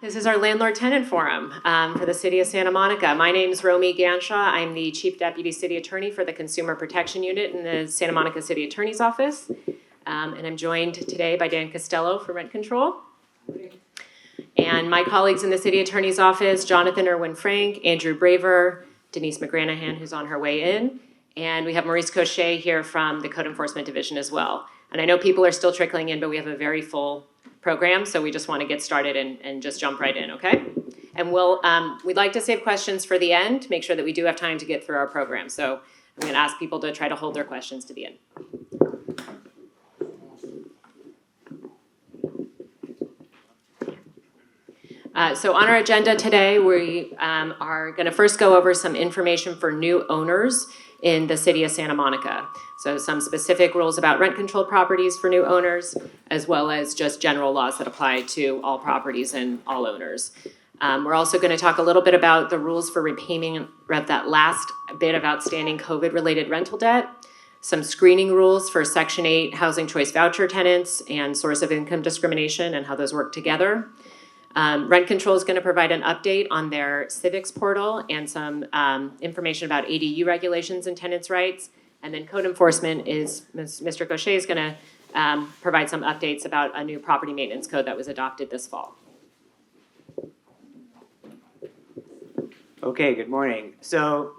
This is our Landlord Tenant Forum for the City of Santa Monica. My name is Romy Ganshaw. I'm the Chief Deputy City Attorney for the Consumer Protection Unit in the Santa Monica City Attorney's Office. And I'm joined today by Dan Costello for Rent Control. And my colleagues in the City Attorney's Office, Jonathan Irwin-Frank, Andrew Braver, Denise McGranahan, who's on her way in, and we have Maurice Cochet here from the Code Enforcement Division as well. And I know people are still trickling in, but we have a very full program, so we just want to get started and just jump right in, okay? And we'd like to save questions for the end, make sure that we do have time to get through our program. So I'm going to ask people to try to hold their questions to the end. So on our agenda today, we are going to first go over some information for new owners in the City of Santa Monica. So some specific rules about rent-controlled properties for new owners, as well as just general laws that apply to all properties and all owners. We're also going to talk a little bit about the rules for repayment of that last bit of outstanding COVID-related rental debt, some screening rules for Section 8 Housing Choice Voucher tenants and source of income discrimination and how those work together. Rent Control is going to provide an update on their civics portal and some information about ADU regulations and tenants' rights. And then Code Enforcement is, Mr. Cochet is going to provide some updates about a new property maintenance code that was adopted this fall. Okay, good morning. So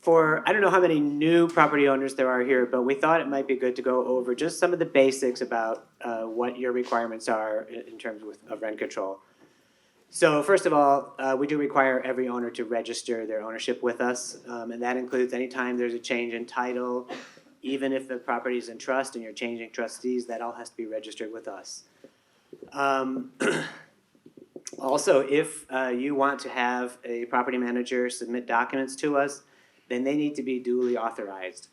I don't know how many new property owners there are here, but we thought it might be good to go over just some of the basics about what your requirements are in terms of rent control. So first of all, we do require every owner to register their ownership with us, and that includes anytime there's a change in title, even if the property is in trust and you're changing trustees, that all has to be registered with us. Also, if you want to have a property manager submit documents to us, then they need to be duly authorized.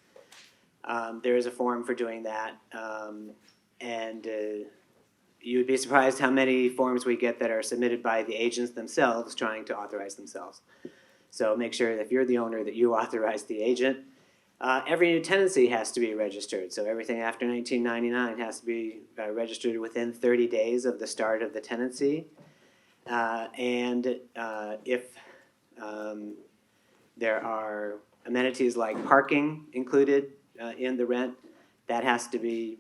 There is a form for doing that, and you would be surprised how many forms we get that are submitted by the agents themselves trying to authorize themselves. So make sure that if you're the owner that you authorize the agent. Every new tenancy has to be registered, so everything after 1999 has to be registered within 30 days of the start of the tenancy. If there are amenities like parking included in the rent, that has to be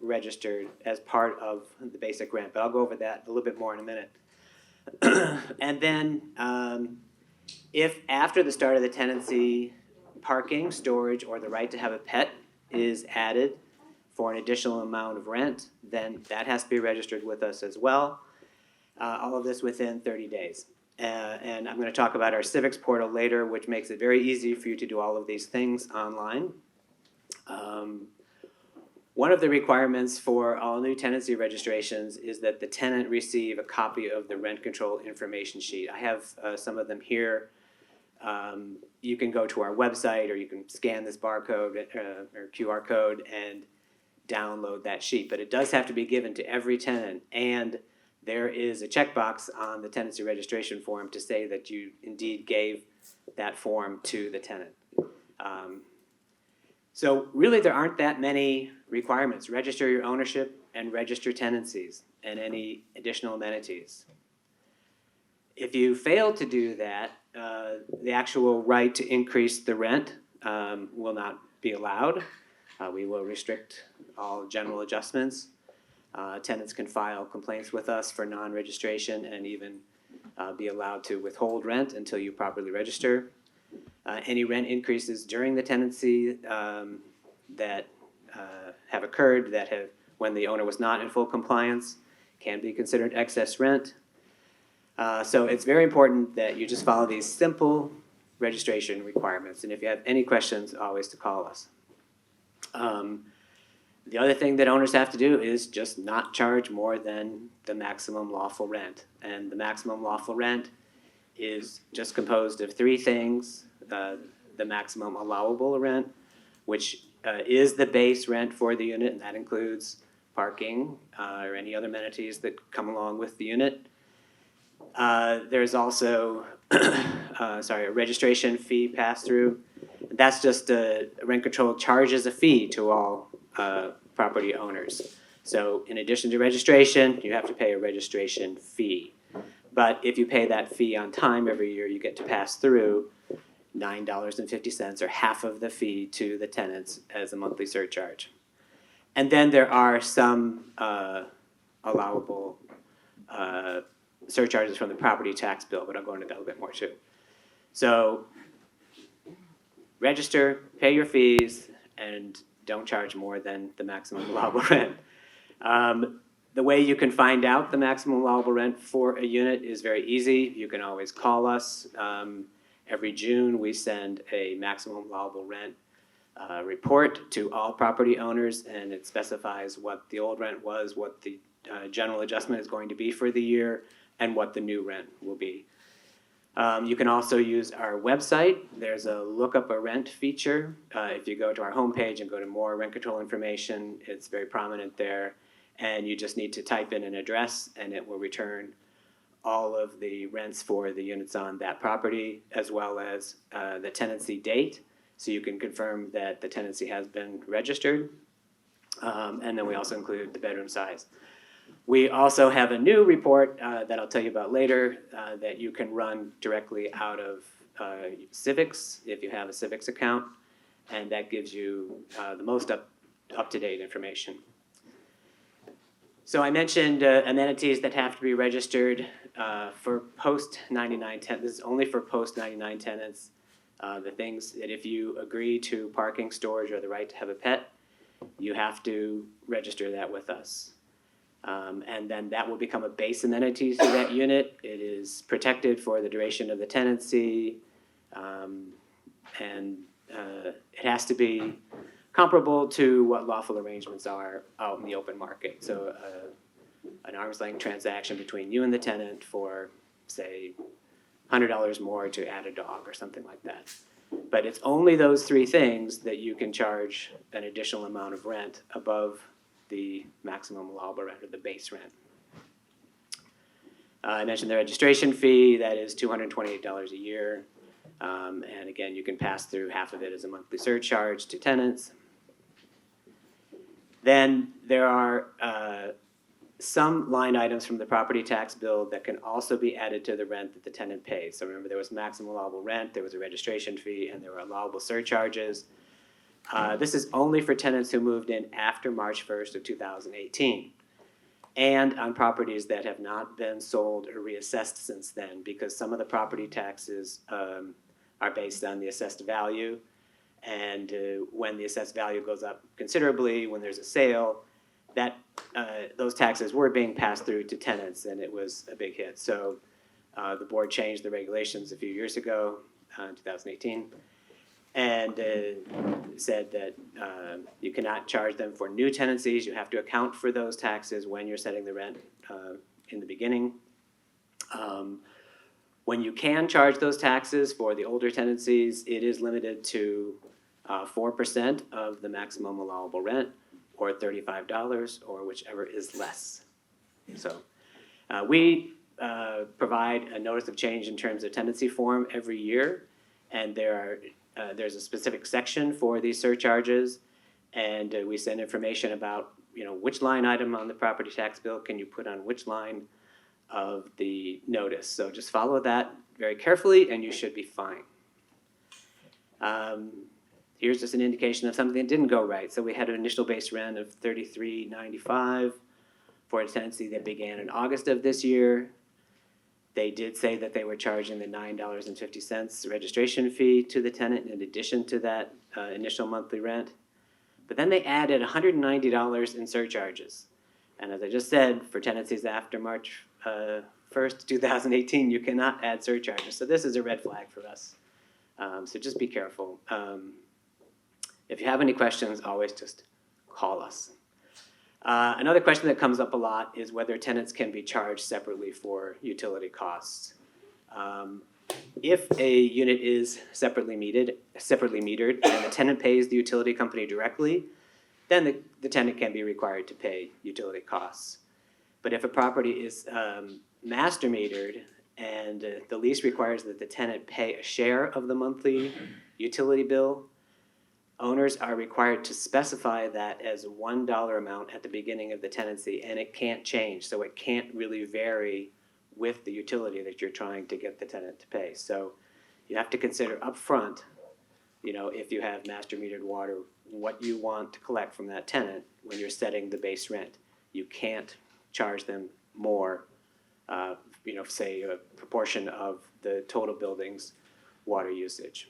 registered as part of the basic rent. But I'll go over that a little bit more in a minute. And then if after the start of the tenancy, parking, storage, or the right to have a pet is added for an additional amount of rent, then that has to be registered with us as well. All of this within 30 days. And I'm going to talk about our civics portal later, which makes it very easy for you to do all of these things online. One of the requirements for all new tenancy registrations is that the tenant receive a copy of the rent control information sheet. I have some of them here. You can go to our website, or you can scan this barcode or QR code and download that sheet. But it does have to be given to every tenant, and there is a checkbox on the tenancy registration form to say that you indeed gave that form to the tenant. So really there aren't that many requirements. Register your ownership and register tenancies and any additional amenities. If you fail to do that, the actual right to increase the rent will not be allowed. We will restrict all general adjustments. Tenants can file complaints with us for non-registration and even be allowed to withhold rent until you properly register. Any rent increases during the tenancy that have occurred when the owner was not in full compliance can be considered excess rent. So it's very important that you just follow these simple registration requirements. And if you have any questions, always to call us. The other thing that owners have to do is just not charge more than the maximum lawful rent. And the maximum lawful rent is just composed of three things. The maximum allowable rent, which is the base rent for the unit, and that includes parking or any other amenities that come along with the unit. There's also a registration fee pass-through. That's just rent control charges a fee to all property owners. So in addition to registration, you have to pay a registration fee. But if you pay that fee on time every year, you get to pass through $9.50 or half of the fee to the tenants as a monthly surcharge. And then there are some allowable surcharges from the property tax bill, but I'll go into that a little bit more too. So register, pay your fees, and don't charge more than the maximum allowable rent. The way you can find out the maximum allowable rent for a unit is very easy. You can always call us. Every June, we send a maximum allowable rent report to all property owners, and it specifies what the old rent was, what the general adjustment is going to be for the year, and what the new rent will be. You can also use our website. There's a look up a rent feature. If you go to our homepage and go to more rent control information, it's very prominent there. And you just need to type in an address and it will return all of the rents for the units on that property, as well as the tenancy date. So you can confirm that the tenancy has been registered. And then we also include the bedroom size. We also have a new report that I'll tell you about later that you can run directly out of Civics if you have a Civics account, and that gives you the most up-to-date information. So I mentioned amenities that have to be registered for post-99 tenants. This is only for post-99 tenants. The things that if you agree to parking, storage, or the right to have a pet, you have to register that with us. And then that will become a base amenity to that unit. It is protected for the duration of the tenancy, and it has to be comparable to what lawful arrangements are out in the open market. So an arm's length transaction between you and the tenant for, say, $100 more to add a dog or something like that. But it's only those three things that you can charge an additional amount of rent above the maximum allowable rent or the base rent. I mentioned the registration fee. That is $228 a year. And again, you can pass through half of it as a monthly surcharge to tenants. Then there are some line items from the property tax bill that can also be added to the rent that the tenant pays. So remember, there was maximum allowable rent, there was a registration fee, and there were allowable surcharges. This is only for tenants who moved in after March 1st of 2018 and on properties that have not been sold or reassessed since then, because some of the property taxes are based on the assessed value. And when the assessed value goes up considerably, when there's a sale, that those taxes were being passed through to tenants, and it was a big hit. So the board changed the regulations a few years ago, in 2018, and said that you cannot charge them for new tenancies. You have to account for those taxes when you're setting the rent in the beginning. When you can charge those taxes for the older tenancies, it is limited to 4% of the maximum allowable rent, or $35, or whichever is less. So we provide a notice of change in terms of tenancy form every year, and there's a specific section for these surcharges, and we send information about which line item on the property tax bill can you put on which line of the notice. So just follow that very carefully, and you should be fine. Here's just an indication of something that didn't go right. So we had an initial base rent of $33.95 for a tenancy that began in August of this year. They did say that they were charging the $9.50 registration fee to the tenant in addition to that initial monthly rent. But then they added $190 in surcharges. And as I just said, for tenancies after March 1st, 2018, you cannot add surcharges. So this is a red flag for us. So just be careful. If you have any questions, always just call us. Another question that comes up a lot is whether tenants can be charged separately for utility costs. If a unit is separately metered and the tenant pays the utility company directly, then the tenant can be required to pay utility costs. But if a property is master metered and the lease requires that the tenant pay a share of the monthly utility bill, owners are required to specify that as a $1 amount at the beginning of the tenancy, and it can't change, so it can't really vary with the utility that you're trying to get the tenant to pay. So you have to consider upfront, if you have master metered water, what you want to collect from that tenant when you're setting the base rent. You can't charge them more, say a proportion of the total building's water usage.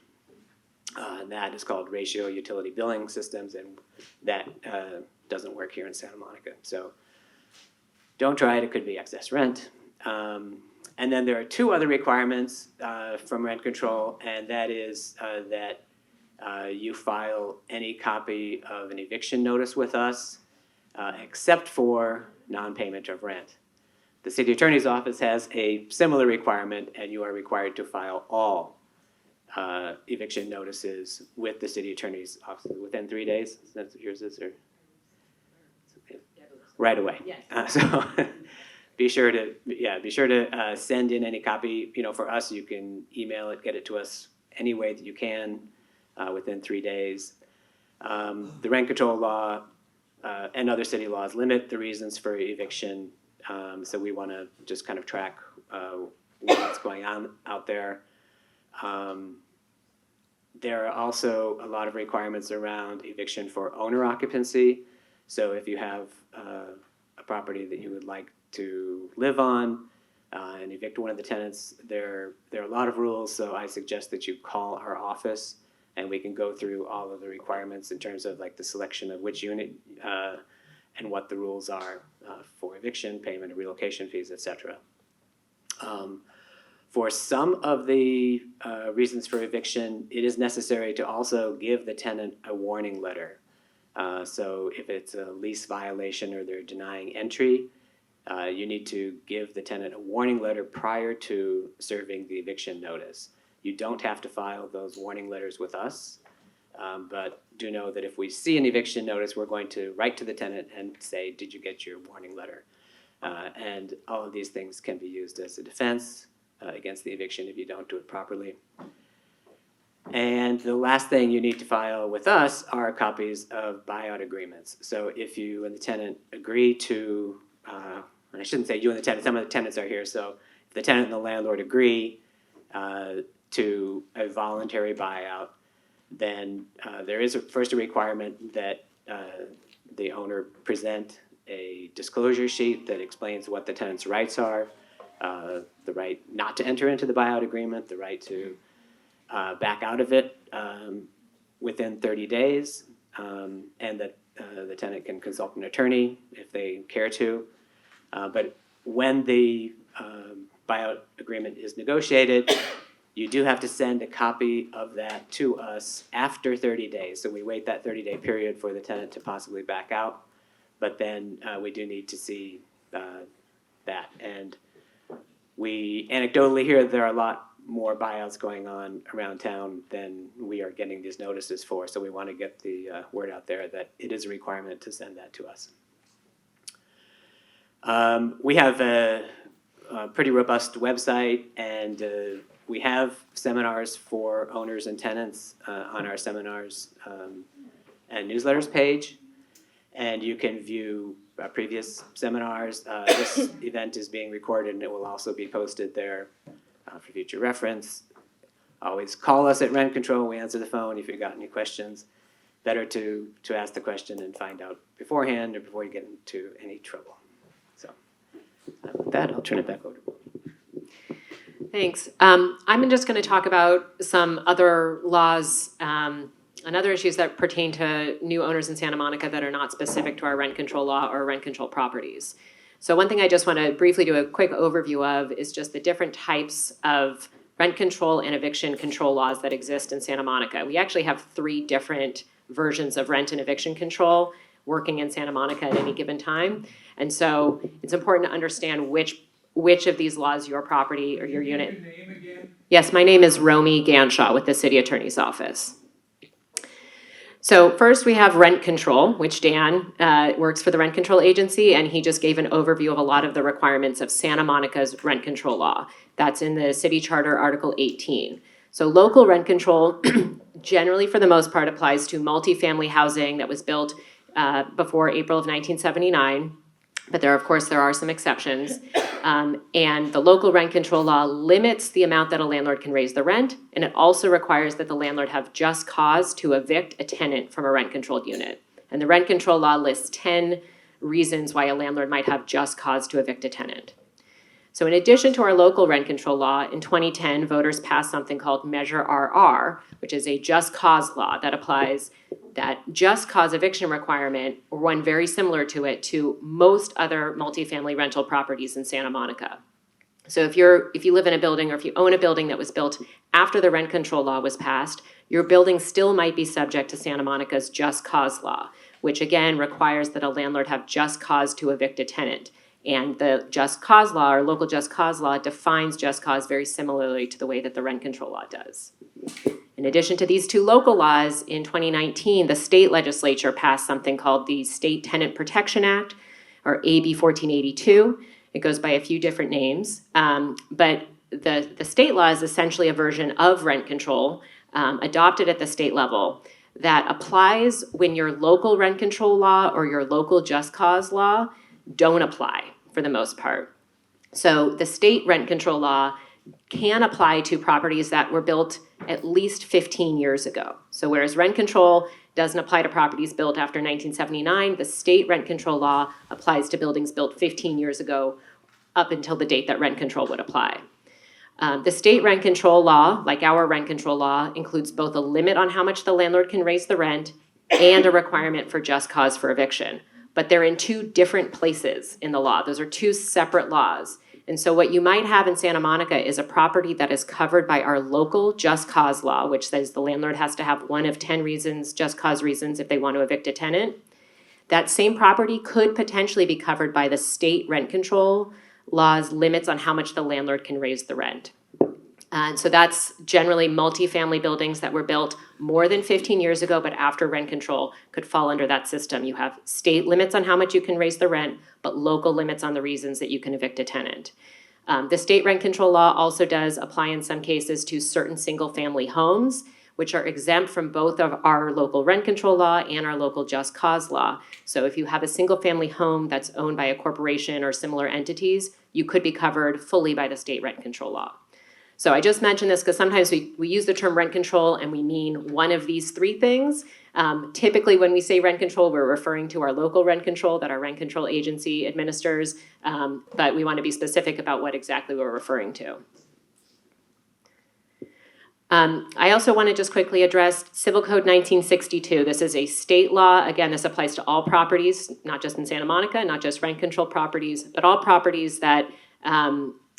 And that is called ratio utility billing systems, and that doesn't work here in Santa Monica. So don't try it, it could be excess rent. And then there are two other requirements from rent control, and that is that you file any copy of an eviction notice with us, except for non-payment of rent. The city attorney's office has a similar requirement, and you are required to file all eviction notices with the city attorney's office within 3 days. That's what yours is, or right away. Yes. So be sure to send in any copy. For us, you can email it, get it to us any way that you can within 3 days. The rent control law and other city laws limit the reasons for eviction. So we want to just kind of track what's going on out there. There are also a lot of requirements around eviction for owner occupancy. So if you have a property that you would like to live on and evict one of the tenants, there are a lot of rules. So I suggest that you call our office, and we can go through all of the requirements in terms of like the selection of which unit and what the rules are for eviction, payment of relocation fees, etc. For some of the reasons for eviction, it is necessary to also give the tenant a warning letter. So if it's a lease violation or they're denying entry, you need to give the tenant a warning letter prior to serving the eviction notice. You don't have to file those warning letters with us, but do know that if we see an eviction notice, we're going to write to the tenant and say, did you get your warning letter? And all of these things can be used as a defense against the eviction if you don't do it properly. And the last thing you need to file with us are copies of buyout agreements. So if you and the tenant agree to, and I shouldn't say you and the tenant, some of the tenants are here, so if the tenant and the landlord agree to a voluntary buyout, then there is first a requirement that the owner present a disclosure sheet that explains what the tenant's rights are, the right not to enter into the buyout agreement, the right to back out of it within 30 days, and that the tenant can consult an attorney if they care to. But when the buyout agreement is negotiated, you do have to send a copy of that to us after 30 days. So we wait that 30-day period for the tenant to possibly back out, but then we do need to see that. And we anecdotally hear there are a lot more buyouts going on around town than we are getting these notices for. So we want to get the word out there that it is a requirement to send that to us. We have a pretty robust website, and we have seminars for owners and tenants on our seminars and newsletters page. And you can view previous seminars. This event is being recorded, and it will also be posted there for future reference. Always call us at Rent Control. We answer the phone if you've got any questions. Better to ask the question and find out beforehand or before you get into any trouble. So with that, I'll turn it back over to you. Thanks. I'm just going to talk about some other laws and other issues that pertain to new owners in Santa Monica that are not specific to our rent control law or rent control properties. So one thing I just want to briefly do a quick overview of is just the different types of rent control and eviction control laws that exist in Santa Monica. We actually have 3 different versions of rent and eviction control working in Santa Monica at any given time. And so it's important to understand which of these laws your property or your unit. Your name again? Yes, my name is Romy Ganshaw with the City Attorney's Office. So first we have rent control, which Dan works for the rent control agency, and he just gave an overview of a lot of the requirements of Santa Monica's rent control law. That's in the city charter, Article 18. So local rent control generally, for the most part, applies to multifamily housing that was built before April of 1979. But there are some exceptions. And the local rent control law limits the amount that a landlord can raise the rent, and it also requires that the landlord have just cause to evict a tenant from a rent-controlled unit. And the rent control law lists 10 reasons why a landlord might have just cause to evict a tenant. So in addition to our local rent control law, in 2010, voters passed something called Measure RR, which is a just cause law that applies that just cause eviction requirement, or one very similar to it, to most other multifamily rental properties in Santa Monica. So if you live in a building, or if you own a building that was built after the rent control law was passed, your building still might be subject to Santa Monica's just cause law, which again requires that a landlord have just cause to evict a tenant. And the just cause law, or local just cause law, defines just cause very similarly to the way that the rent control law does. In addition to these two local laws, in 2019, the state legislature passed something called the State Tenant Protection Act, or AB 1482. It goes by a few different names, but the state law is essentially a version of rent control adopted at the state level that applies when your local rent control law or your local just cause law don't apply for the most part. So the state rent control law can apply to properties that were built at least 15 years ago. So whereas rent control doesn't apply to properties built after 1979, the state rent control law applies to buildings built 15 years ago up until the date that rent control would apply. The state rent control law, like our rent control law, includes both a limit on how much the landlord can raise the rent and a requirement for just cause for eviction. But they're in two different places in the law. Those are two separate laws. And so what you might have in Santa Monica is a property that is covered by our local just cause law, which says the landlord has to have one of 10 reasons, just cause reasons, if they want to evict a tenant. That same property could potentially be covered by the state rent control law's limits on how much the landlord can raise the rent. And so that's generally multifamily buildings that were built more than 15 years ago, but after rent control could fall under that system. You have state limits on how much you can raise the rent, but local limits on the reasons that you can evict a tenant. The state rent control law also does apply in some cases to certain single-family homes, which are exempt from both of our local rent control law and our local just cause law. So if you have a single-family home that's owned by a corporation or similar entities, you could be covered fully by the state rent control law. So I just mentioned this because sometimes we use the term rent control and we mean one of these three things. Typically when we say rent control, we're referring to our local rent control that our rent control agency administers, but we want to be specific about what exactly we're referring to. I also want to just quickly address Civil Code 1962. This is a state law. Again, this applies to all properties, not just in Santa Monica, not just rent control properties, but all properties that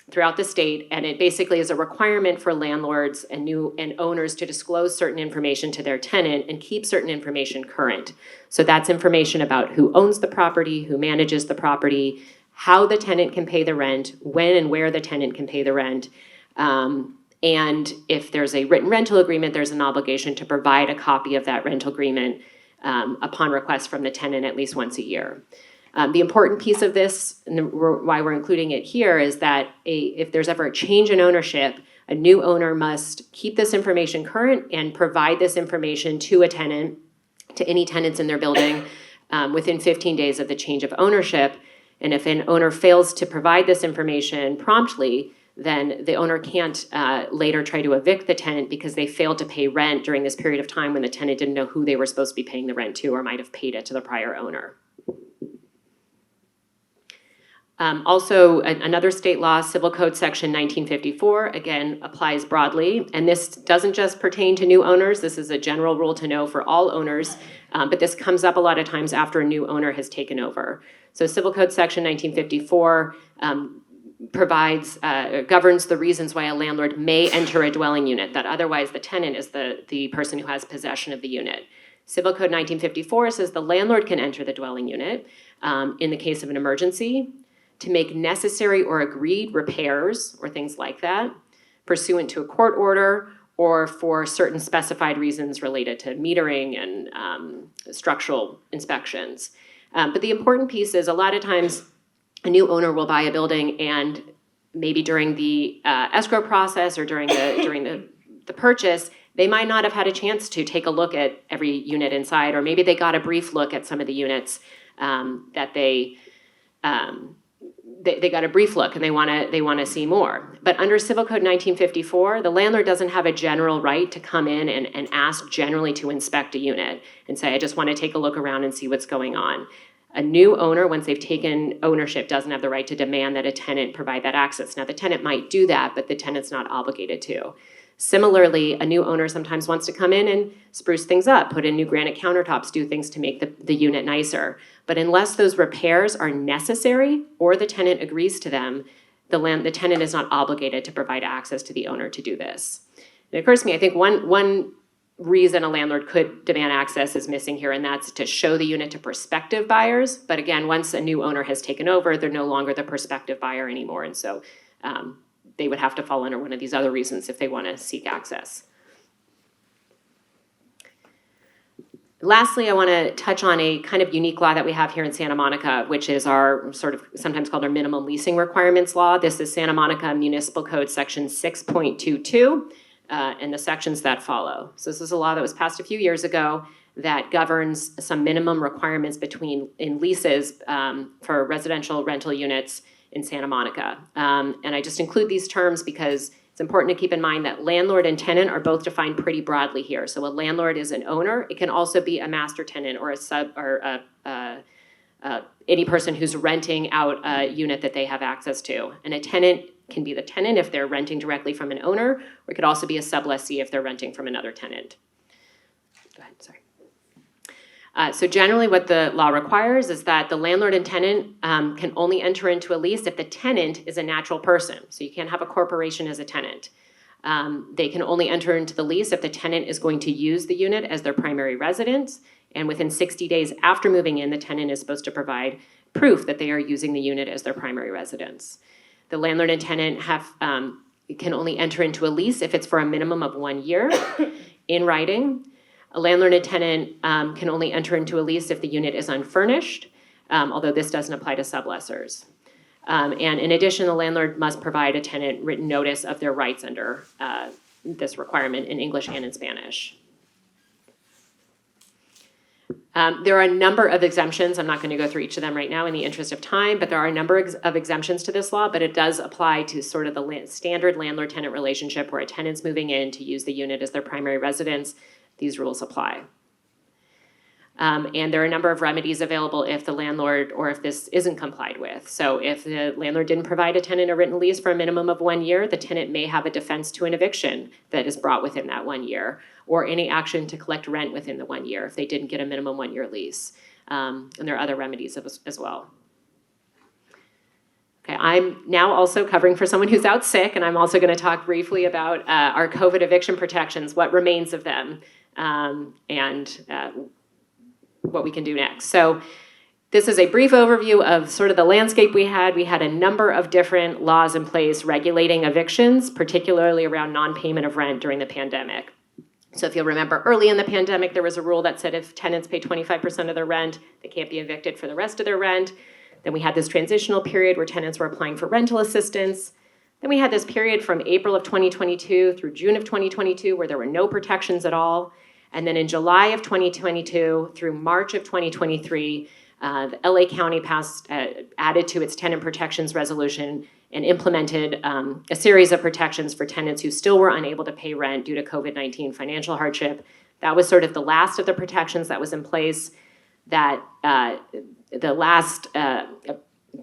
throughout the state, and it basically is a requirement for landlords and owners to disclose certain information to their tenant and keep certain information current. So that's information about who owns the property, who manages the property, how the tenant can pay the rent, when and where the tenant can pay the rent, and if there's a written rental agreement, there's an obligation to provide a copy of that rental agreement upon request from the tenant at least once a year. The important piece of this, and why we're including it here, is that if there's ever a change in ownership, a new owner must keep this information current and provide this information to a tenant, to any tenants in their building, within 15 days of the change of ownership. And if an owner fails to provide this information promptly, then the owner can't later try to evict the tenant because they failed to pay rent during this period of time when the tenant didn't know who they were supposed to be paying the rent to or might have paid it to the prior owner. Also, another state law, Civil Code Section 1954, again, applies broadly. And this doesn't just pertain to new owners. This is a general rule to know for all owners. But this comes up a lot of times after a new owner has taken over. So Civil Code Section 1954 governs the reasons why a landlord may enter a dwelling unit, that otherwise the tenant is the person who has possession of the unit. Civil Code 1954 says the landlord can enter the dwelling unit in the case of an emergency, to make necessary or agreed repairs or things like that, pursuant to a court order, or for certain specified reasons related to metering and structural inspections. But the important piece is a lot of times a new owner will buy a building and maybe during the escrow process or during the purchase, they might not have had a chance to take a look at every unit inside, or maybe they got a brief look at some of the units that they got a brief look and they want to see more. But under Civil Code 1954, the landlord doesn't have a general right to come in and ask generally to inspect a unit and say, I just want to take a look around and see what's going on. A new owner, once they've taken ownership, doesn't have the right to demand that a tenant provide that access. Now, the tenant might do that, but the tenant's not obligated to. Similarly, a new owner sometimes wants to come in and spruce things up, put in new granite countertops, do things to make the unit nicer. But unless those repairs are necessary or the tenant agrees to them, the tenant is not obligated to provide access to the owner to do this. It occurs to me, I think one reason a landlord could demand access is missing here, and that's to show the unit to prospective buyers. But again, once a new owner has taken over, they're no longer the prospective buyer anymore, and so they would have to fall under one of these other reasons if they want to seek access. Lastly, I want to touch on a kind of unique law that we have here in Santa Monica, which is our sort of sometimes called our minimum leasing requirements law. This is Santa Monica Municipal Code section 6.22 and the sections that follow. So this is a law that was passed a few years ago that governs some minimum requirements in leases for residential rental units in Santa Monica. And I just include these terms because it's important to keep in mind that landlord and tenant are both defined pretty broadly here. So a landlord is an owner. It can also be a master tenant or any person who's renting out a unit that they have access to. And a tenant can be the tenant if they're renting directly from an owner, or it could also be a sublessee if they're renting from another tenant. Go ahead, sorry. So generally what the law requires is that the landlord and tenant can only enter into a lease if the tenant is a natural person. So you can't have a corporation as a tenant. They can only enter into the lease if the tenant is going to use the unit as their primary residence. And within 60 days after moving in, the tenant is supposed to provide proof that they are using the unit as their primary residence. The landlord and tenant can only enter into a lease if it's for a minimum of 1 year in writing. A landlord and tenant can only enter into a lease if the unit is unfurnished, although this doesn't apply to sublessors. And in addition, the landlord must provide a tenant written notice of their rights under this requirement in English and in Spanish. There are a number of exemptions. I'm not going to go through each of them right now in the interest of time, but there are a number of exemptions to this law, but it does apply to sort of the standard landlord-tenant relationship where a tenant's moving in to use the unit as their primary residence. These rules apply. And there are a number of remedies available if the landlord or if this isn't complied with. So if the landlord didn't provide a tenant a written lease for a minimum of 1 year, the tenant may have a defense to an eviction that is brought within that 1 year, or any action to collect rent within the 1 year if they didn't get a minimum 1 year lease. And there are other remedies as well. Okay, I'm now also covering for someone who's out sick, and I'm also going to talk briefly about our COVID eviction protections, what remains of them, and what we can do next. So this is a brief overview of sort of the landscape we had. We had a number of different laws in place regulating evictions, particularly around non-payment of rent during the pandemic. So if you'll remember, early in the pandemic, there was a rule that said if tenants pay 25% of their rent, they can't be evicted for the rest of their rent. Then we had this transitional period where tenants were applying for rental assistance. Then we had this period from April of 2022 through June of 2022 where there were no protections at all. And then in July of 2022 through March of 2023, the LA County added to its tenant protections resolution and implemented a series of protections for tenants who still were unable to pay rent due to COVID-19 financial hardship. That was sort of the last of the protections that was in place. That the last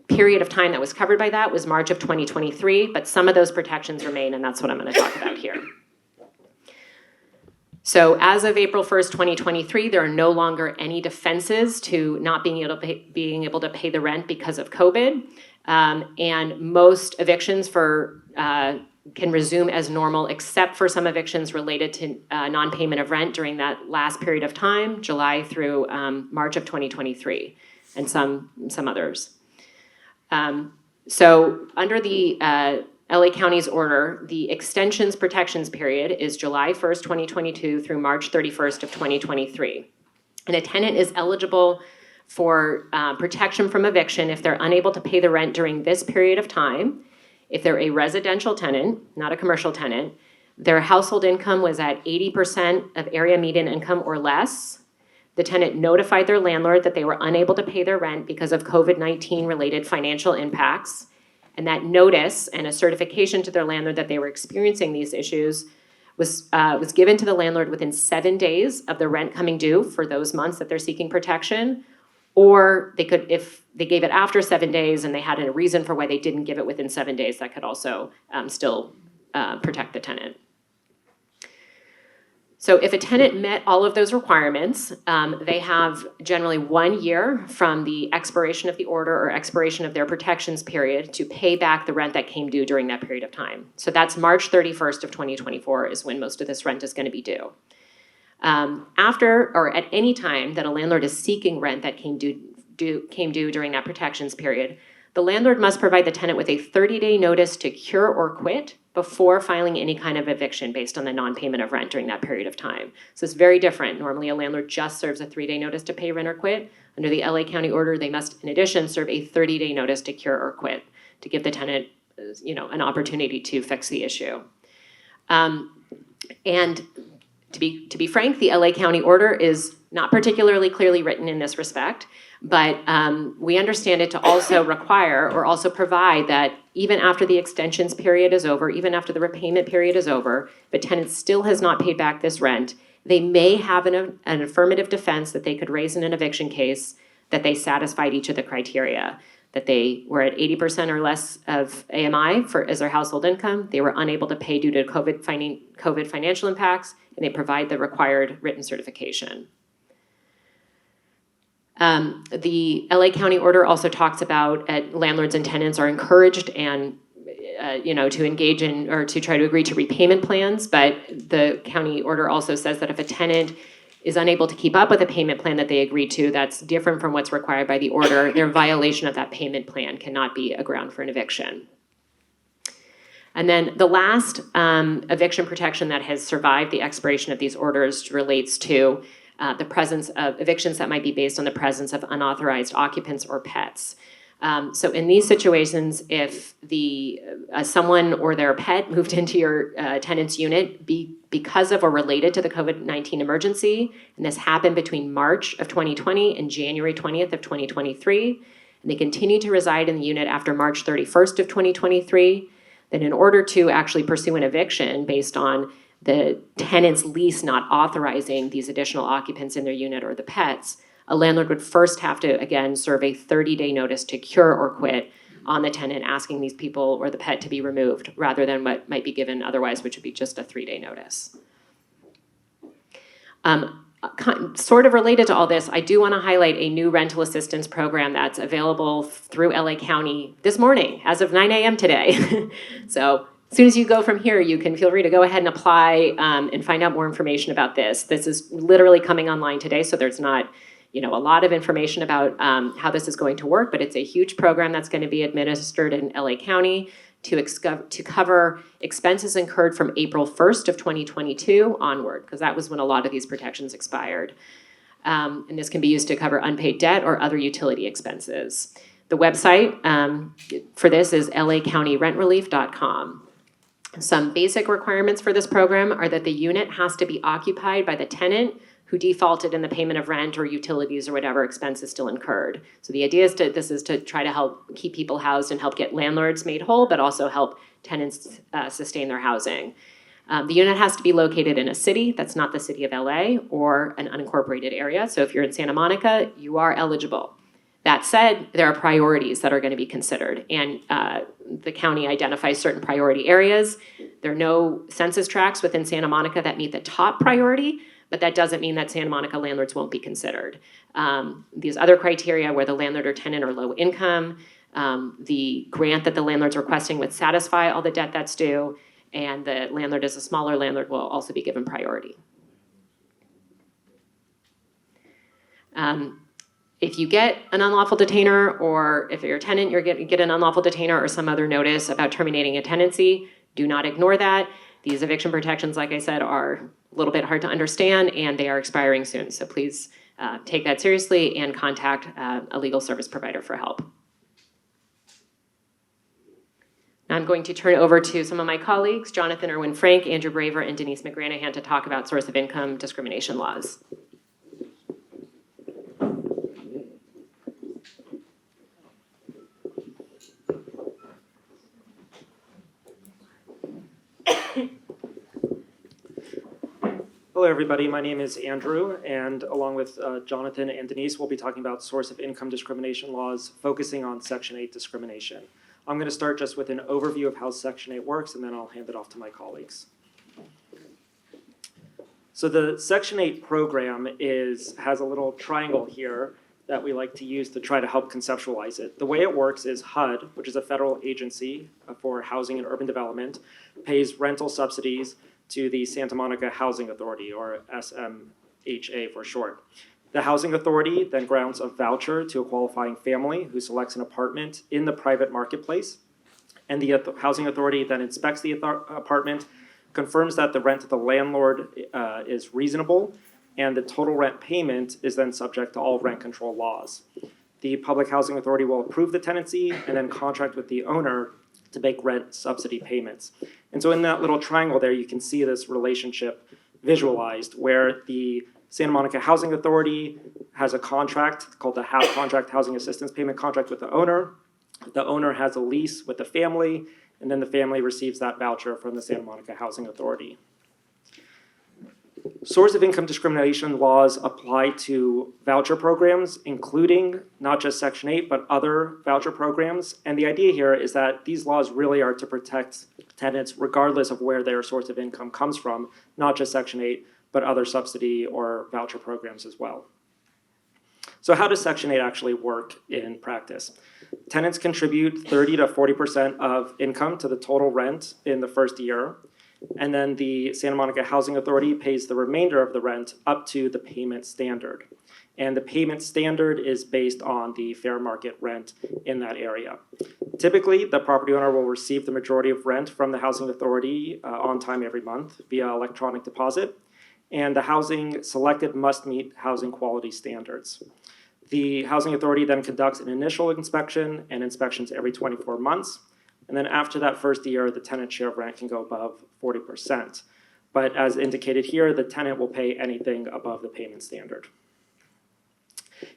period of time that was covered by that was March of 2023, but some of those protections remain, and that's what I'm going to talk about here. So as of April 1st, 2023, there are no longer any defenses to not being able to pay the rent because of COVID. And most evictions can resume as normal, except for some evictions related to non-payment of rent during that last period of time, July through March of 2023, and some others. So under the LA County's order, the extensions protections period is July 1st, 2022 through March 31st of 2023. And a tenant is eligible for protection from eviction if they're unable to pay the rent during this period of time, if they're a residential tenant, not a commercial tenant, their household income was at 80% of area median income or less. The tenant notified their landlord that they were unable to pay their rent because of COVID-19 related financial impacts. And that notice and a certification to their landlord that they were experiencing these issues was given to the landlord within 7 days of the rent coming due for those months that they're seeking protection. Or they could, if they gave it after 7 days and they had a reason for why they didn't give it within 7 days, that could also still protect the tenant. So if a tenant met all of those requirements, they have generally 1 year from the expiration of the order or expiration of their protections period to pay back the rent that came due during that period of time. So that's March 31st of 2024 is when most of this rent is going to be due. After or at any time that a landlord is seeking rent that came due during that protections period, the landlord must provide the tenant with a 30-day notice to cure or quit before filing any kind of eviction based on the non-payment of rent during that period of time. So it's very different. Normally, a landlord just serves a 3-day notice to pay rent or quit. Under the LA County order, they must, in addition, serve a 30-day notice to cure or quit to give the tenant, an opportunity to fix the issue. And to be frank, the LA County order is not particularly clearly written in this respect, but we understand it to also require or also provide that even after the extensions period is over, even after the repayment period is over, if a tenant still has not paid back this rent, they may have an affirmative defense that they could raise in an eviction case that they satisfied each of the criteria, that they were at 80% or less of AMI as their household income, they were unable to pay due to COVID financial impacts, and they provide the required written certification. The LA County order also talks about landlords and tenants are encouraged and to engage in or to try to agree to repayment plans, but the county order also says that if a tenant is unable to keep up with a payment plan that they agreed to, that's different from what's required by the order. Their violation of that payment plan cannot be a ground for an eviction. And then the last eviction protection that has survived the expiration of these orders relates to the presence of evictions that might be based on the presence of unauthorized occupants or pets. So in these situations, if someone or their pet moved into your tenant's unit because of or related to the COVID-19 emergency, and this happened between March of 2020 and January 20th of 2023, and they continue to reside in the unit after March 31st of 2023, then in order to actually pursue an eviction based on the tenant's lease not authorizing these additional occupants in their unit or the pets, a landlord would first have to, again, serve a 30-day notice to cure or quit on the tenant, asking these people or the pet to be removed, rather than what might be given otherwise, which would be just a 3-day notice. Sort of related to all this, I do want to highlight a new rental assistance program that's available through LA County this morning, as of 9 a.m. today. So as soon as you go from here, you can feel free to go ahead and apply and find out more information about this. This is literally coming online today, so there's not a lot of information about how this is going to work, but it's a huge program that's going to be administered in LA County to cover expenses incurred from April 1st of 2022 onward, because that was when a lot of these protections expired. And this can be used to cover unpaid debt or other utility expenses. The website for this is lacountyrentrelief.com. Some basic requirements for this program are that the unit has to be occupied by the tenant who defaulted in the payment of rent or utilities or whatever expenses still incurred. So the idea is to try to help keep people housed and help get landlords made whole, but also help tenants sustain their housing. The unit has to be located in a city that's not the city of LA or an unincorporated area. So if you're in Santa Monica, you are eligible. That said, there are priorities that are going to be considered, and the county identifies certain priority areas. There are no census tracts within Santa Monica that meet the top priority, but that doesn't mean that Santa Monica landlords won't be considered. These other criteria where the landlord or tenant are low income, the grant that the landlord's requesting would satisfy all the debt that's due, and the landlord is a smaller landlord will also be given priority. If you get an unlawful detainer, or if you're a tenant, you get an unlawful detainer or some other notice about terminating a tenancy, do not ignore that. These eviction protections, like I said, are a little bit hard to understand, and they are expiring soon. So please take that seriously and contact a legal service provider for help. I'm going to turn it over to some of my colleagues, Jonathan Irwin Frank, Andrew Braver, and Denise McGranahan, to talk about source of income discrimination laws. Hello, everybody. My name is Andrew, and along with Jonathan and Denise, we'll be talking about source of income discrimination laws, focusing on Section 8 discrimination. I'm going to start just with an overview of how Section 8 works, and then I'll hand it off to my colleagues. So the Section 8 program has a little triangle here that we like to use to try to help conceptualize it. The way it works is HUD, which is a federal agency for housing and urban development, pays rental subsidies to the Santa Monica Housing Authority, or SMHA for short. The Housing Authority then grants a voucher to a qualifying family who selects an apartment in the private marketplace, and the Housing Authority then inspects the apartment, confirms that the rent to the landlord is reasonable, and the total rent payment is then subject to all rent control laws. The Public Housing Authority will approve the tenancy and then contract with the owner to make rent subsidy payments. And so in that little triangle there, you can see this relationship visualized where the Santa Monica Housing Authority has a contract called the Contract Housing Assistance Payment Contract with the owner. The owner has a lease with the family, and then the family receives that voucher from the Santa Monica Housing Authority. Source of income discrimination laws apply to voucher programs, including not just Section 8, but other voucher programs. And the idea here is that these laws really are to protect tenants regardless of where their source of income comes from, not just Section 8, but other subsidy or voucher programs as well. So how does Section 8 actually work in practice? Tenants contribute 30 to 40% of income to the total rent in the first year. And then the Santa Monica Housing Authority pays the remainder of the rent up to the payment standard. And the payment standard is based on the fair market rent in that area. Typically, the property owner will receive the majority of rent from the Housing Authority on time every month via electronic deposit. And the housing selected must meet housing quality standards. The Housing Authority then conducts an initial inspection and inspections every 24 months. And then after that first year, the tenant share of rent can go above 40%. But as indicated here, the tenant will pay anything above the payment standard.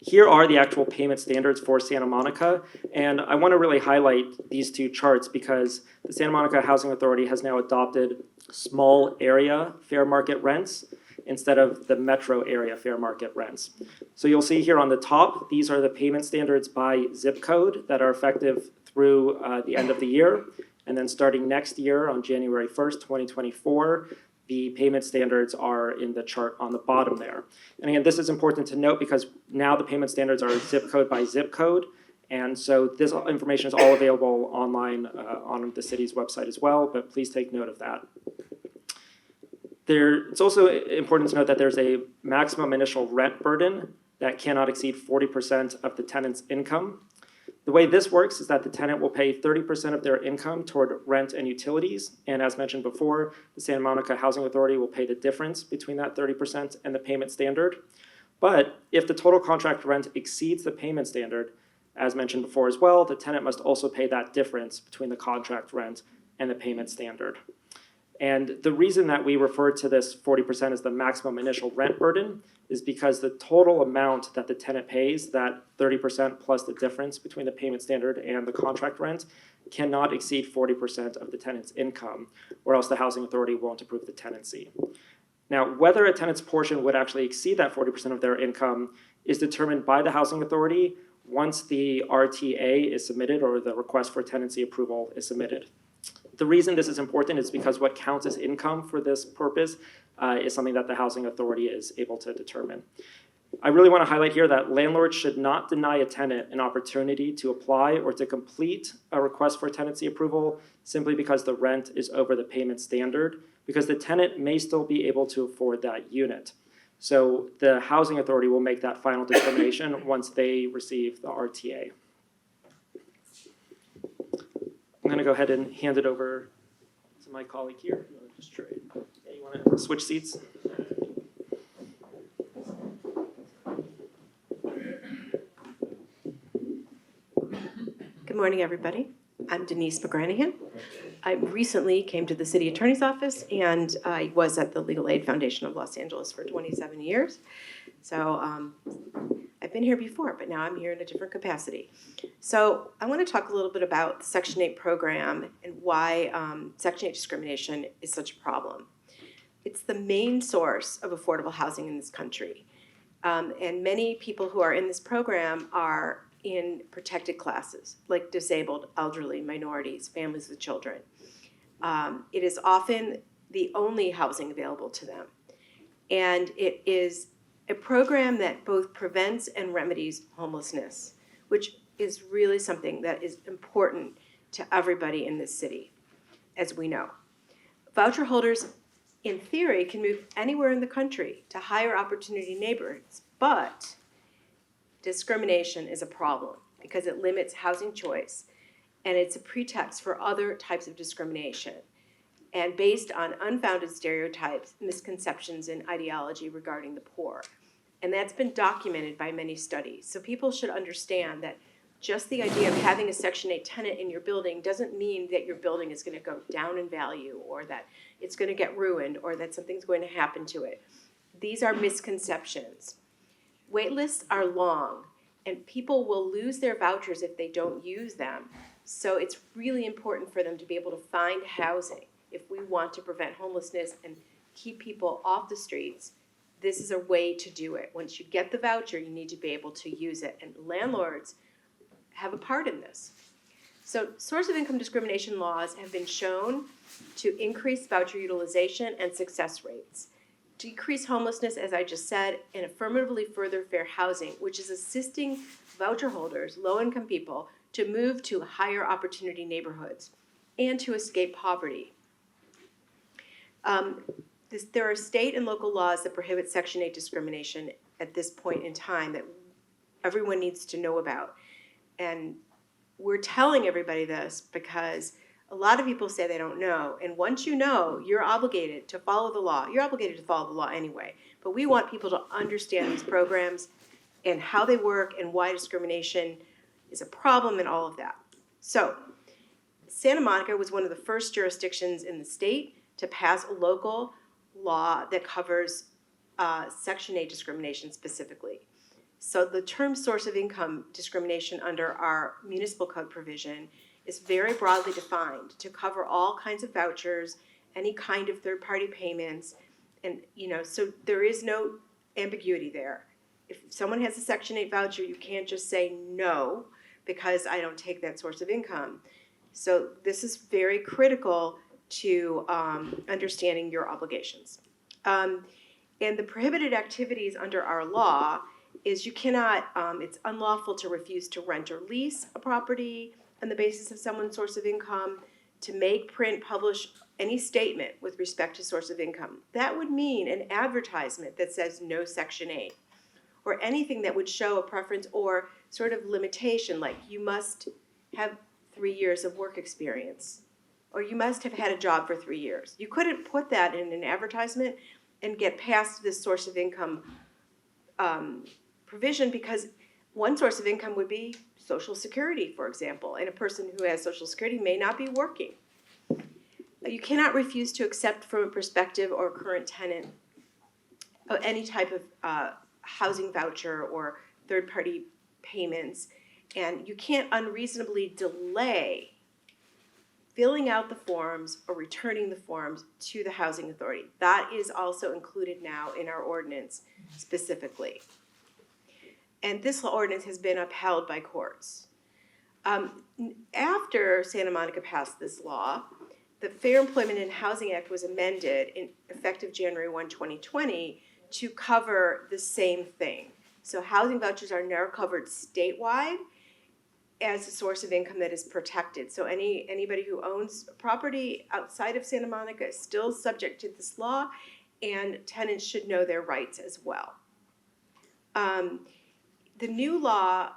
Here are the actual payment standards for Santa Monica. And I want to really highlight these two charts because the Santa Monica Housing Authority has now adopted small area fair market rents instead of the metro area fair market rents. So you'll see here on the top, these are the payment standards by zip code that are effective through the end of the year. And then starting next year on January 1st, 2024, the payment standards are in the chart on the bottom there. And again, this is important to note because now the payment standards are zip code by zip code. And so this information is all available online on the city's website as well, but please take note of that. It's also important to note that there's a maximum initial rent burden that cannot exceed 40% of the tenant's income. The way this works is that the tenant will pay 30% of their income toward rent and utilities. And as mentioned before, the Santa Monica Housing Authority will pay the difference between that 30% and the payment standard. But if the total contract rent exceeds the payment standard, as mentioned before as well, the tenant must also pay that difference between the contract rent and the payment standard. And the reason that we refer to this 40% as the maximum initial rent burden is because the total amount that the tenant pays, that 30% plus the difference between the payment standard and the contract rent, cannot exceed 40% of the tenant's income, or else the Housing Authority won't approve the tenancy. Now, whether a tenant's portion would actually exceed that 40% of their income is determined by the Housing Authority once the RTA is submitted or the request for tenancy approval is submitted. The reason this is important is because what counts as income for this purpose is something that the Housing Authority is able to determine. I really want to highlight here that landlords should not deny a tenant an opportunity to apply or to complete a request for tenancy approval simply because the rent is over the payment standard, because the tenant may still be able to afford that unit. So the Housing Authority will make that final determination once they receive the RTA. I'm going to go ahead and hand it over to my colleague here. You want to just trade? Yeah, you want to switch seats? Good morning, everybody. I'm Denise McGranahan. I recently came to the city attorney's office, and I was at the Legal Aid Foundation of Los Angeles for 27 years. So I've been here before, but now I'm here in a different capacity. So I want to talk a little bit about the Section 8 program and why Section 8 discrimination is such a problem. It's the main source of affordable housing in this country. And many people who are in this program are in protected classes, like disabled, elderly, minorities, families with children. It is often the only housing available to them. And it is a program that both prevents and remedies homelessness, which is really something that is important to everybody in this city, as we know. Voucher holders, in theory, can move anywhere in the country to higher opportunity neighborhoods, but discrimination is a problem because it limits housing choice, and it's a pretext for other types of discrimination, and based on unfounded stereotypes, misconceptions, and ideology regarding the poor. And that's been documented by many studies. So people should understand that just the idea of having a Section 8 tenant in your building doesn't mean that your building is going to go down in value, or that it's going to get ruined, or that something's going to happen to it. These are misconceptions. Wait lists are long, and people will lose their vouchers if they don't use them. So it's really important for them to be able to find housing. If we want to prevent homelessness and keep people off the streets, this is a way to do it. Once you get the voucher, you need to be able to use it, and landlords have a part in this. So source of income discrimination laws have been shown to increase voucher utilization and success rates, decrease homelessness, as I just said, and affirmatively further fair housing, which is assisting voucher holders, low-income people, to move to higher opportunity neighborhoods and to escape poverty. There are state and local laws that prohibit Section 8 discrimination at this point in time that everyone needs to know about. And we're telling everybody this because a lot of people say they don't know. And once you know, you're obligated to follow the law. You're obligated to follow the law anyway. But we want people to understand these programs and how they work and why discrimination is a problem and all of that. So Santa Monica was one of the first jurisdictions in the state to pass a local law that covers Section 8 discrimination specifically. So the term source of income discrimination under our municipal code provision is very broadly defined to cover all kinds of vouchers, any kind of third-party payments, and so there is no ambiguity there. If someone has a Section 8 voucher, you can't just say no because I don't take that source of income. So this is very critical to understanding your obligations. And the prohibited activities under our law is you cannot, it's unlawful to refuse to rent or lease a property on the basis of someone's source of income, to make, print, publish any statement with respect to source of income. That would mean an advertisement that says no Section 8, or anything that would show a preference or sort of limitation, like you must have 3 years of work experience, or you must have had a job for 3 years. You couldn't put that in an advertisement and get past this source of income provision, because one source of income would be Social Security, for example, and a person who has Social Security may not be working. You cannot refuse to accept from a prospective or current tenant any type of housing voucher or third-party payments, and you can't unreasonably delay filling out the forms or returning the forms to the housing authority. That is also included now in our ordinance specifically. And this ordinance has been upheld by courts. After Santa Monica passed this law, the Fair Employment and Housing Act was amended effective January 1, 2020 to cover the same thing. So housing vouchers are now covered statewide as a source of income that is protected. So anybody who owns property outside of Santa Monica is still subject to this law, and tenants should know their rights as well. The new law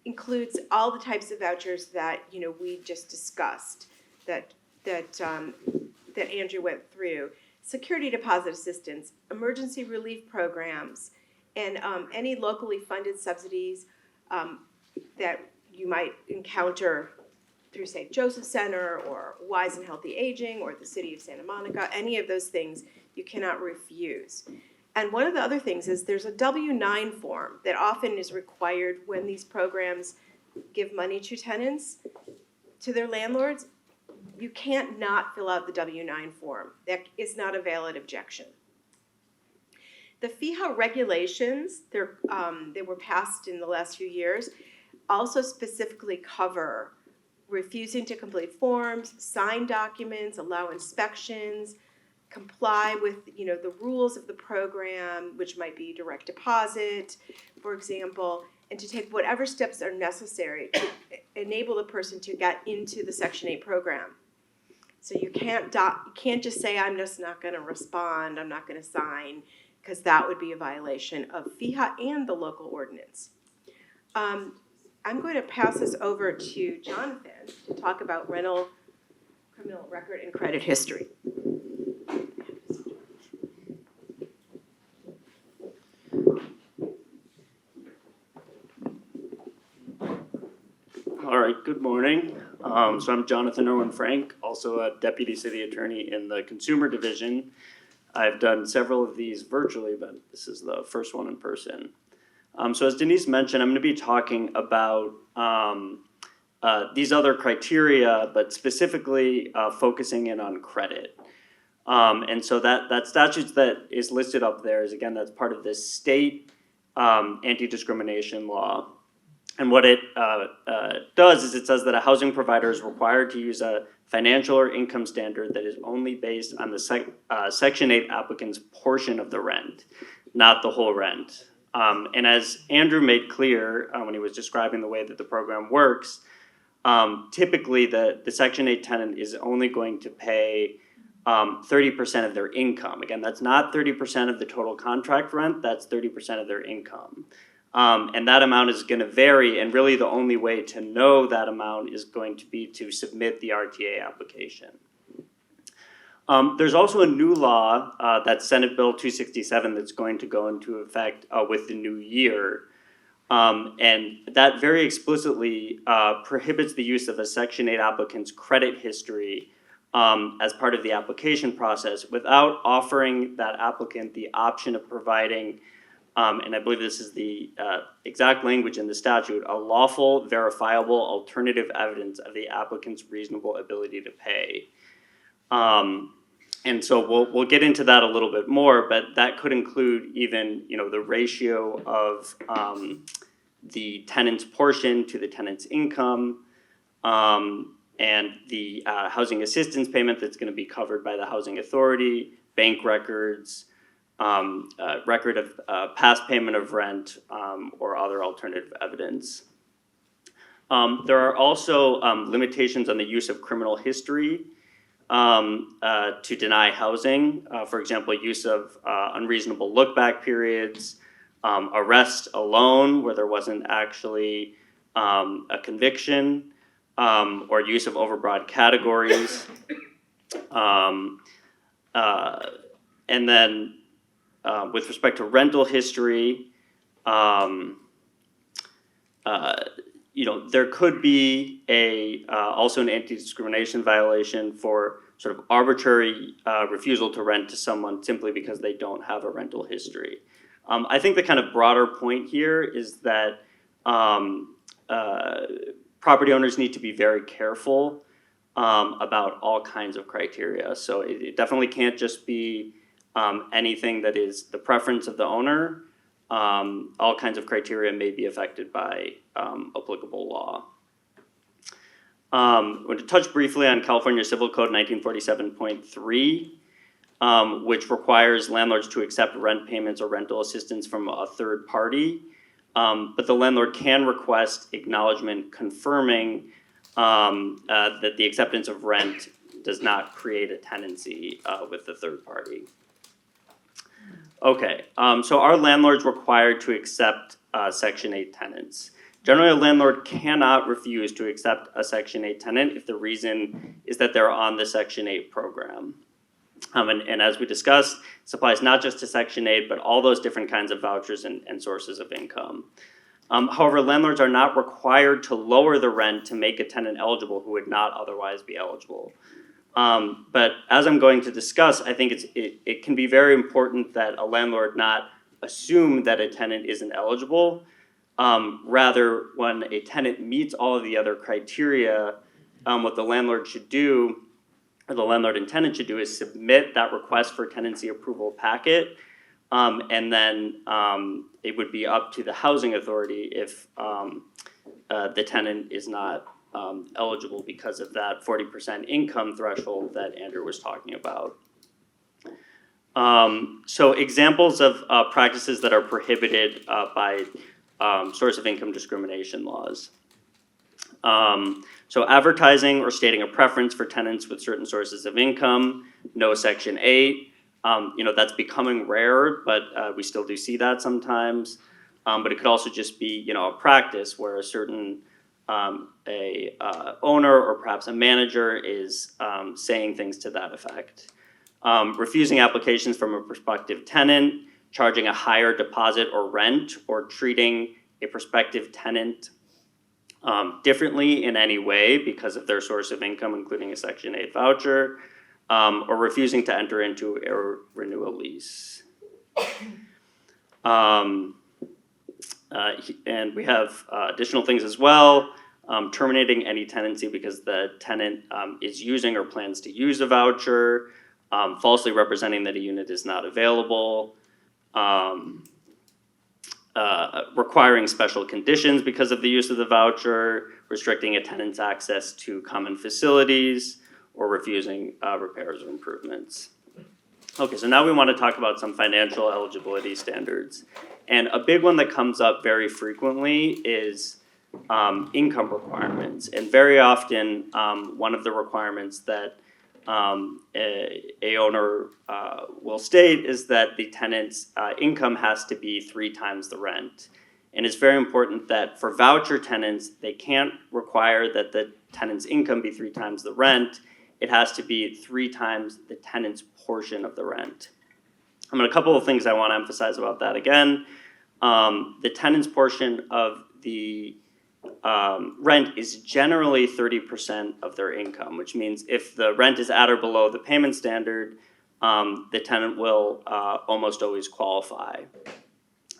includes all the types of vouchers that we just discussed, that Andrew went through: security deposit assistance, emergency relief programs, and any locally funded subsidies that you might encounter through St. Joseph Center or Wise and Healthy Aging or the City of Santa Monica, any of those things you cannot refuse. And one of the other things is there's a W-9 form that often is required when these programs give money to tenants, to their landlords. You can't not fill out the W-9 form. That is not a valid objection. The FEHA regulations, they were passed in the last few years, also specifically cover refusing to complete forms, sign documents, allow inspections, comply with the rules of the program, which might be direct deposit, for example, and to take whatever steps are necessary to enable the person to get into the Section 8 program. So you can't just say, I'm just not going to respond, I'm not going to sign, because that would be a violation of FEHA and the local ordinance. I'm going to pass this over to Jonathan to talk about rental, criminal record, and credit history. All right, good morning. So I'm Jonathan Irwin Frank, also a Deputy City Attorney in the Consumer Division. I've done several of these virtually, but this is the first one in person. So as Denise mentioned, I'm going to be talking about these other criteria, but specifically focusing in on credit. And so that statute that is listed up there is, again, that's part of this state anti-discrimination law. And what it does is it says that a housing provider is required to use a financial or income standard that is only based on the Section 8 applicant's portion of the rent, not the whole rent. And as Andrew made clear when he was describing the way that the program works, typically the Section 8 tenant is only going to pay 30% of their income. Again, that's not 30% of the total contract rent, that's 30% of their income. And that amount is going to vary, and really the only way to know that amount is going to be to submit the RTA application. There's also a new law, that's Senate Bill 267, that's going to go into effect with the new year. And that very explicitly prohibits the use of a Section 8 applicant's credit history as part of the application process without offering that applicant the option of providing, and I believe this is the exact language in the statute, a lawful, verifiable alternative evidence of the applicant's reasonable ability to pay. And so we'll get into that a little bit more, but that could include even the ratio of the tenant's portion to the tenant's income, and the housing assistance payment that's going to be covered by the housing authority, bank records, record of past payment of rent, or other alternative evidence. There are also limitations on the use of criminal history to deny housing. For example, use of unreasonable look-back periods, arrest alone where there wasn't actually a conviction, or use of overbroad categories. And then with respect to rental history, there could be also an anti-discrimination violation for sort of arbitrary refusal to rent to someone simply because they don't have a rental history. I think the kind of broader point here is that property owners need to be very careful about all kinds of criteria. So it definitely can't just be anything that is the preference of the owner. All kinds of criteria may be affected by applicable law. I want to touch briefly on California Civil Code 1947.3, which requires landlords to accept rent payments or rental assistance from a third party. But the landlord can request acknowledgement confirming that the acceptance of rent does not create a tenancy with the third party. Okay, so are landlords required to accept Section 8 tenants? Generally, a landlord cannot refuse to accept a Section 8 tenant if the reason is that they're on the Section 8 program. And as we discussed, this applies not just to Section 8, but all those different kinds of vouchers and sources of income. However, landlords are not required to lower the rent to make a tenant eligible who would not otherwise be eligible. But as I'm going to discuss, I think it can be very important that a landlord not assume that a tenant isn't eligible. Rather, when a tenant meets all of the other criteria, what the landlord should do, or the landlord and tenant should do, is submit that request for tenancy approval packet. And then it would be up to the housing authority if the tenant is not eligible because of that 40% income threshold that Andrew was talking about. So examples of practices that are prohibited by source of income discrimination laws. So advertising or stating a preference for tenants with certain sources of income, no Section 8. That's becoming rare, but we still do see that sometimes. But it could also just be, a practice where a certain owner or perhaps a manager is saying things to that effect. Refusing applications from a prospective tenant, charging a higher deposit or rent, or treating a prospective tenant differently in any way because of their source of income, including a Section 8 voucher, or refusing to enter into a renewal lease. And we have additional things as well. Terminating any tenancy because the tenant is using or plans to use a voucher, falsely representing that a unit is not available, requiring special conditions because of the use of the voucher, restricting a tenant's access to common facilities, or refusing repairs or improvements. Okay, so now we want to talk about some financial eligibility standards. And a big one that comes up very frequently is income requirements. And very often, one of the requirements that a owner will state is that the tenant's income has to be 3 times the rent. And it's very important that for voucher tenants, they can't require that the tenant's income be 3 times the rent. It has to be 3 times the tenant's portion of the rent. A couple of things I want to emphasize about that again. The tenant's portion of the rent is generally 30% of their income, which means if the rent is at or below the payment standard, the tenant will almost always qualify.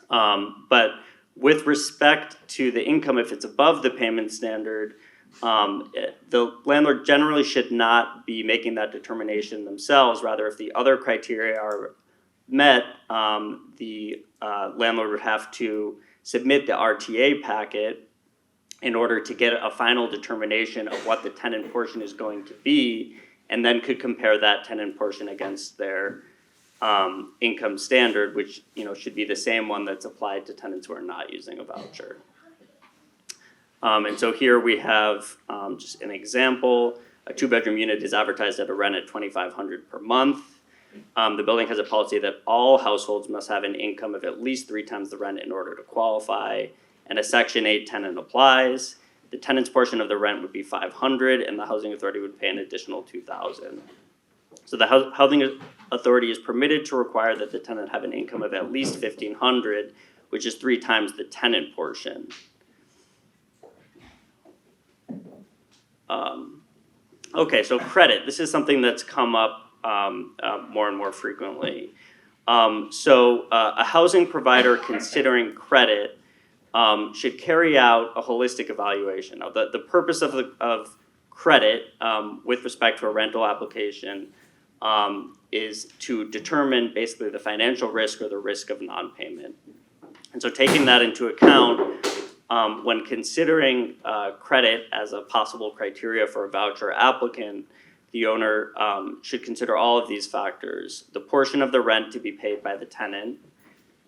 But with respect to the income, if it's above the payment standard, the landlord generally should not be making that determination themselves. Rather, if the other criteria are met, the landlord would have to submit the RTA packet in order to get a final determination of what the tenant portion is going to be, and then could compare that tenant portion against their income standard, which should be the same one that's applied to tenants who are not using a voucher. And so here we have just an example. A 2-bedroom unit is advertised at a rent at $2,500 per month. The building has a policy that all households must have an income of at least 3 times the rent in order to qualify, and a Section 8 tenant applies. The tenant's portion of the rent would be $500, and the housing authority would pay an additional $2,000. So the housing authority is permitted to require that the tenant have an income of at least $1,500, which is 3 times the tenant portion. Okay, so credit. This is something that's come up more and more frequently. So a housing provider considering credit should carry out a holistic evaluation. Now, the purpose of credit with respect to a rental application is to determine basically the financial risk or the risk of non-payment. And so taking that into account, when considering credit as a possible criteria for a voucher applicant, the owner should consider all of these factors. The portion of the rent to be paid by the tenant.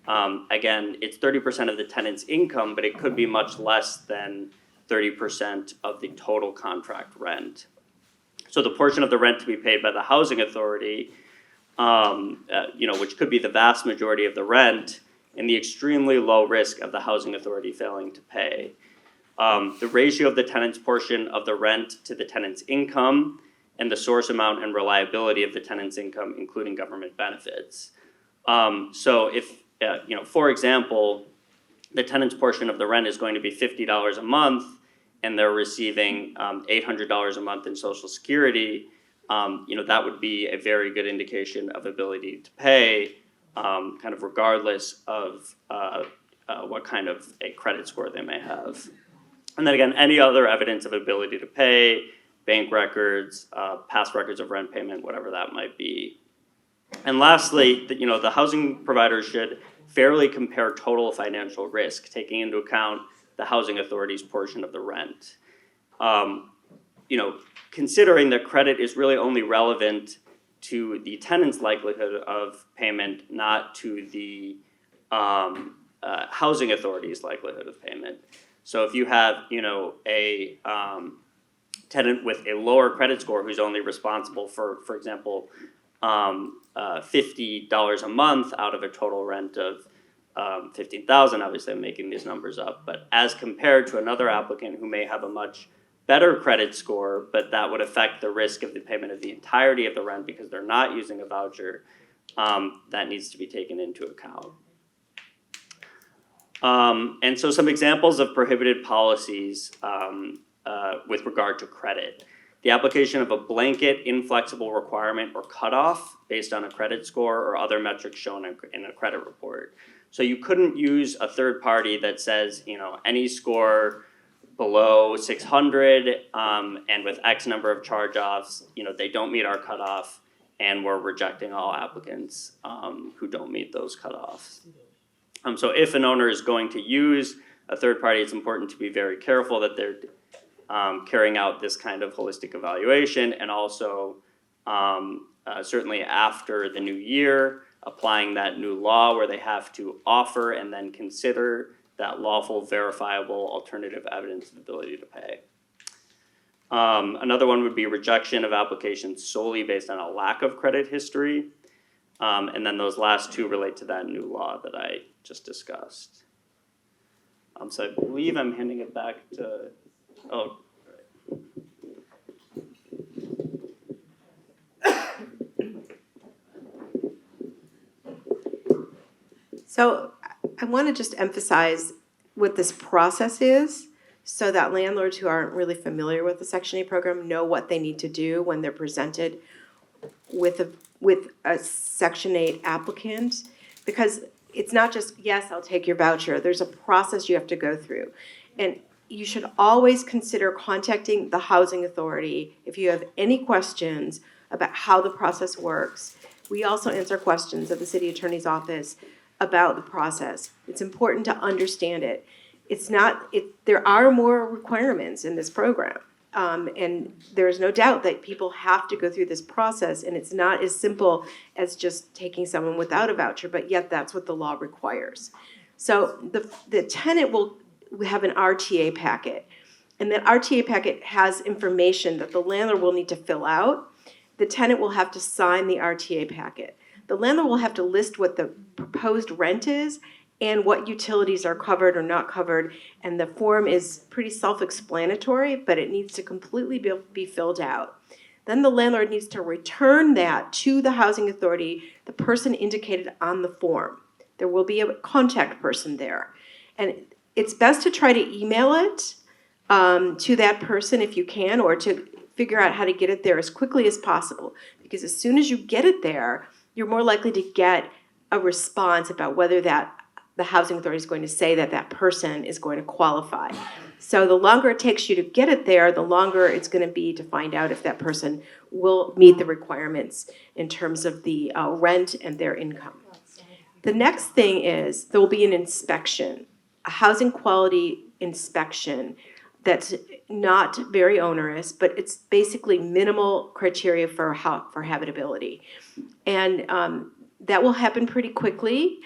Again, it's 30% of the tenant's income, but it could be much less than 30% of the total contract rent. So the portion of the rent to be paid by the housing authority, which could be the vast majority of the rent, and the extremely low risk of the housing authority failing to pay. The ratio of the tenant's portion of the rent to the tenant's income, and the source amount and reliability of the tenant's income, including government benefits. So if, for example, the tenant's portion of the rent is going to be $50 a month, and they're receiving $800 a month in Social Security, that would be a very good indication of ability to pay, kind of regardless of what kind of a credit score they may have. And then again, any other evidence of ability to pay, bank records, past records of rent payment, whatever that might be. And lastly, the housing provider should fairly compare total financial risk, taking into account the housing authority's portion of the rent. Considering that credit is really only relevant to the tenant's likelihood of payment, not to the housing authority's likelihood of payment. So if you have, a tenant with a lower credit score who's only responsible for example, $50 a month out of a total rent of $15,000, obviously I'm making these numbers up, but as compared to another applicant who may have a much better credit score, but that would affect the risk of the payment of the entirety of the rent because they're not using a voucher, that needs to be taken into account. And so some examples of prohibited policies with regard to credit. The application of a blanket inflexible requirement or cutoff based on a credit score or other metrics shown in a credit report. So you couldn't use a third party that says, any score below 600 and with X number of charge-offs, they don't meet our cutoff and we're rejecting all applicants who don't meet those cutoffs. So if an owner is going to use a third party, it's important to be very careful that they're carrying out this kind of holistic evaluation, and also certainly after the new year, applying that new law where they have to offer and then consider that lawful, verifiable alternative evidence of ability to pay. Another one would be rejection of applications solely based on a lack of credit history. And then those last two relate to that new law that I just discussed. So I believe I'm handing it back to, oh, So I want to just emphasize what this process is so that landlords who aren't really familiar with the Section 8 program know what they need to do when they're presented with a Section 8 applicant. Because it's not just, yes, I'll take your voucher. There's a process you have to go through. And you should always consider contacting the housing authority if you have any questions about how the process works. We also answer questions at the city attorney's office about the process. It's important to understand it. There are more requirements in this program. And there's no doubt that people have to go through this process, and it's not as simple as just taking someone without a voucher, but yet that's what the law requires. So the tenant will have an RTA packet, and that RTA packet has information that the landlord will need to fill out. The tenant will have to sign the RTA packet. The landlord will have to list what the proposed rent is and what utilities are covered or not covered, and the form is pretty self-explanatory, but it needs to completely be filled out. Then the landlord needs to return that to the housing authority, the person indicated on the form. There will be a contact person there. And it's best to try to email it to that person if you can, or to figure out how to get it there as quickly as possible. Because as soon as you get it there, you're more likely to get a response about whether the housing authority is going to say that person is going to qualify. So the longer it takes you to get it there, the longer it's going to be to find out if that person will meet the requirements in terms of the rent and their income. The next thing is there will be an inspection, a housing quality inspection that's not very onerous, but it's basically minimal criteria for habitability. And that will happen pretty quickly.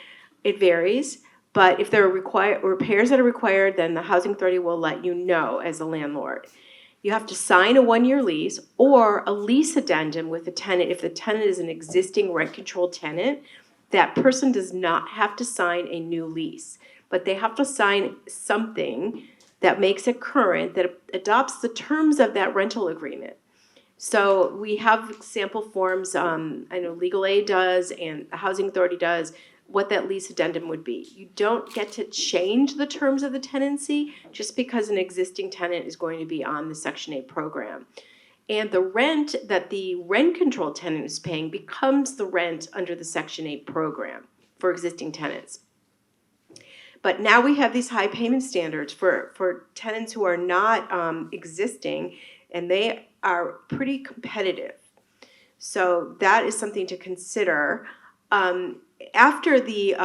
It varies, but if there are repairs that are required, then the housing authority will let you know as a landlord. You have to sign a 1-year lease or a lease addendum with the tenant. If the tenant is an existing rent-controlled tenant, that person does not have to sign a new lease, but they have to sign something that makes it current, that adopts the terms of that rental agreement. So we have sample forms, I know Legal Aid does and the Housing Authority does, what that lease addendum would be. You don't get to change the terms of the tenancy just because an existing tenant is going to be on the Section 8 program. And the rent that the rent control tenant is paying becomes the rent under the Section 8 program for existing tenants. But now we have these high payment standards for tenants who are not existing, and they are pretty competitive. So that is something to consider. After the,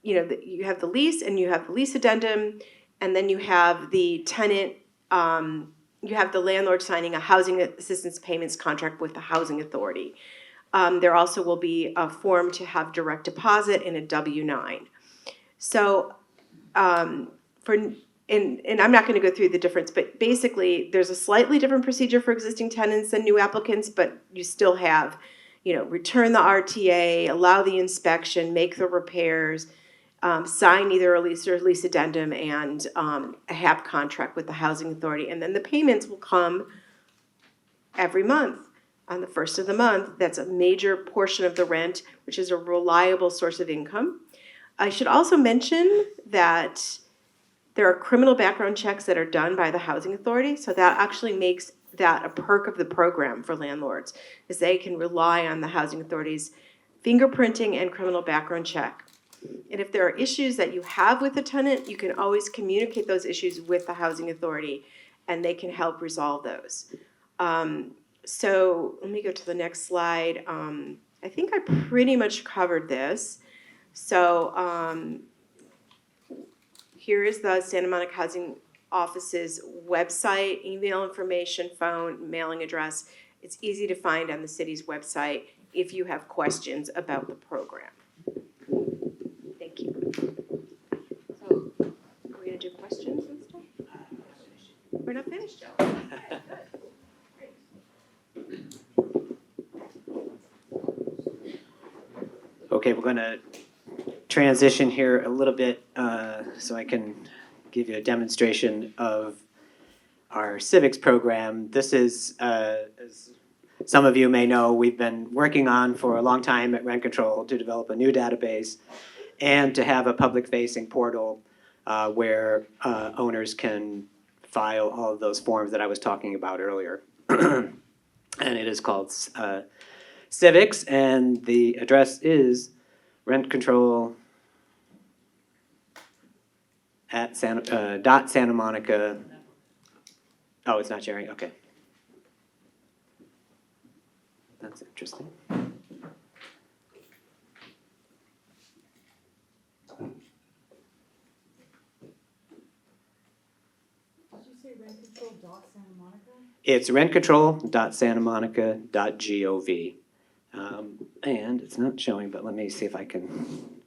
you have the lease and you have the lease addendum, and then you have the tenant, you have the landlord signing a housing assistance payments contract with the housing authority. There also will be a form to have direct deposit and a W-9. So, and I'm not going to go through the difference, but basically there's a slightly different procedure for existing tenants than new applicants, but you still have, return the RTA, allow the inspection, make the repairs, sign either a lease or lease addendum and a HAP contract with the housing authority. And then the payments will come every month. On the first of the month, that's a major portion of the rent, which is a reliable source of income. I should also mention that there are criminal background checks that are done by the housing authority, so that actually makes that a perk of the program for landlords, is they can rely on the housing authority's fingerprinting and criminal background check. And if there are issues that you have with the tenant, you can always communicate those issues with the housing authority, and they can help resolve those. So let me go to the next slide. I think I pretty much covered this. So here is the Santa Monica Housing Office's website, email information, phone, mailing address. It's easy to find on the city's website if you have questions about the program. Thank you. So, are we gonna do questions and stuff? We're not finished, Joe. Okay, we're gonna transition here a little bit so I can give you a demonstration of our civics program. This is, as some of you may know, we've been working on for a long time at Rent Control to develop a new database and to have a public-facing portal where owners can file all of those forms that I was talking about earlier. And it is called Civics, and the address is Rent Control at Santa Monica. Oh, it's not sharing. Okay, that's interesting. It's rentcontrol.santamonica.gov. And it's not showing, but let me see if I can.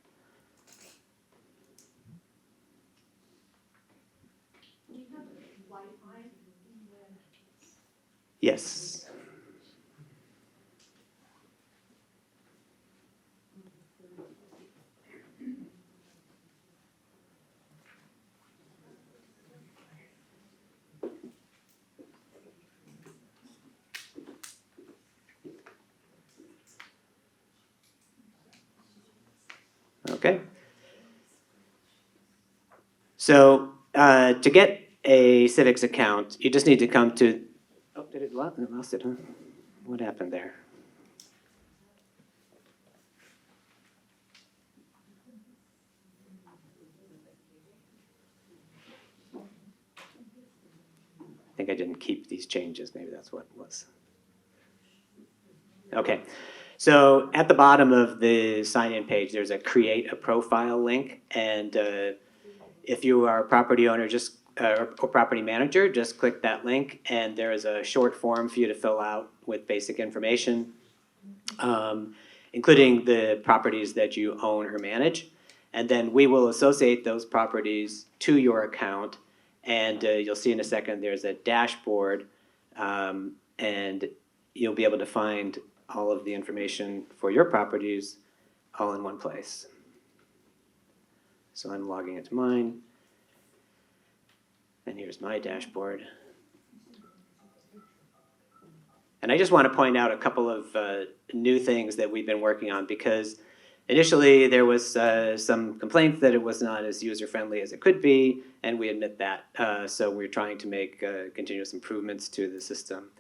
Yes. Okay. So to get a civics account, you just need to come to. Oh, did it lost it? Huh? What happened there? I think I didn't keep these changes. Maybe that's what it was. Okay. So at the bottom of the sign-in page, there's a create a profile link. And if you are a property owner or property manager, just click that link. And there is a short form for you to fill out with basic information, including the properties that you own or manage. And then we will associate those properties to your account. And you'll see in a second there's a dashboard. And you'll be able to find all of the information for your properties all in one place. So I'm logging into mine. And here's my dashboard. And I just want to point out a couple of new things that we've been working on, because initially, there was some complaints that it was not as user-friendly as it could be, and we admit that. So we're trying to make continuous improvements to the system.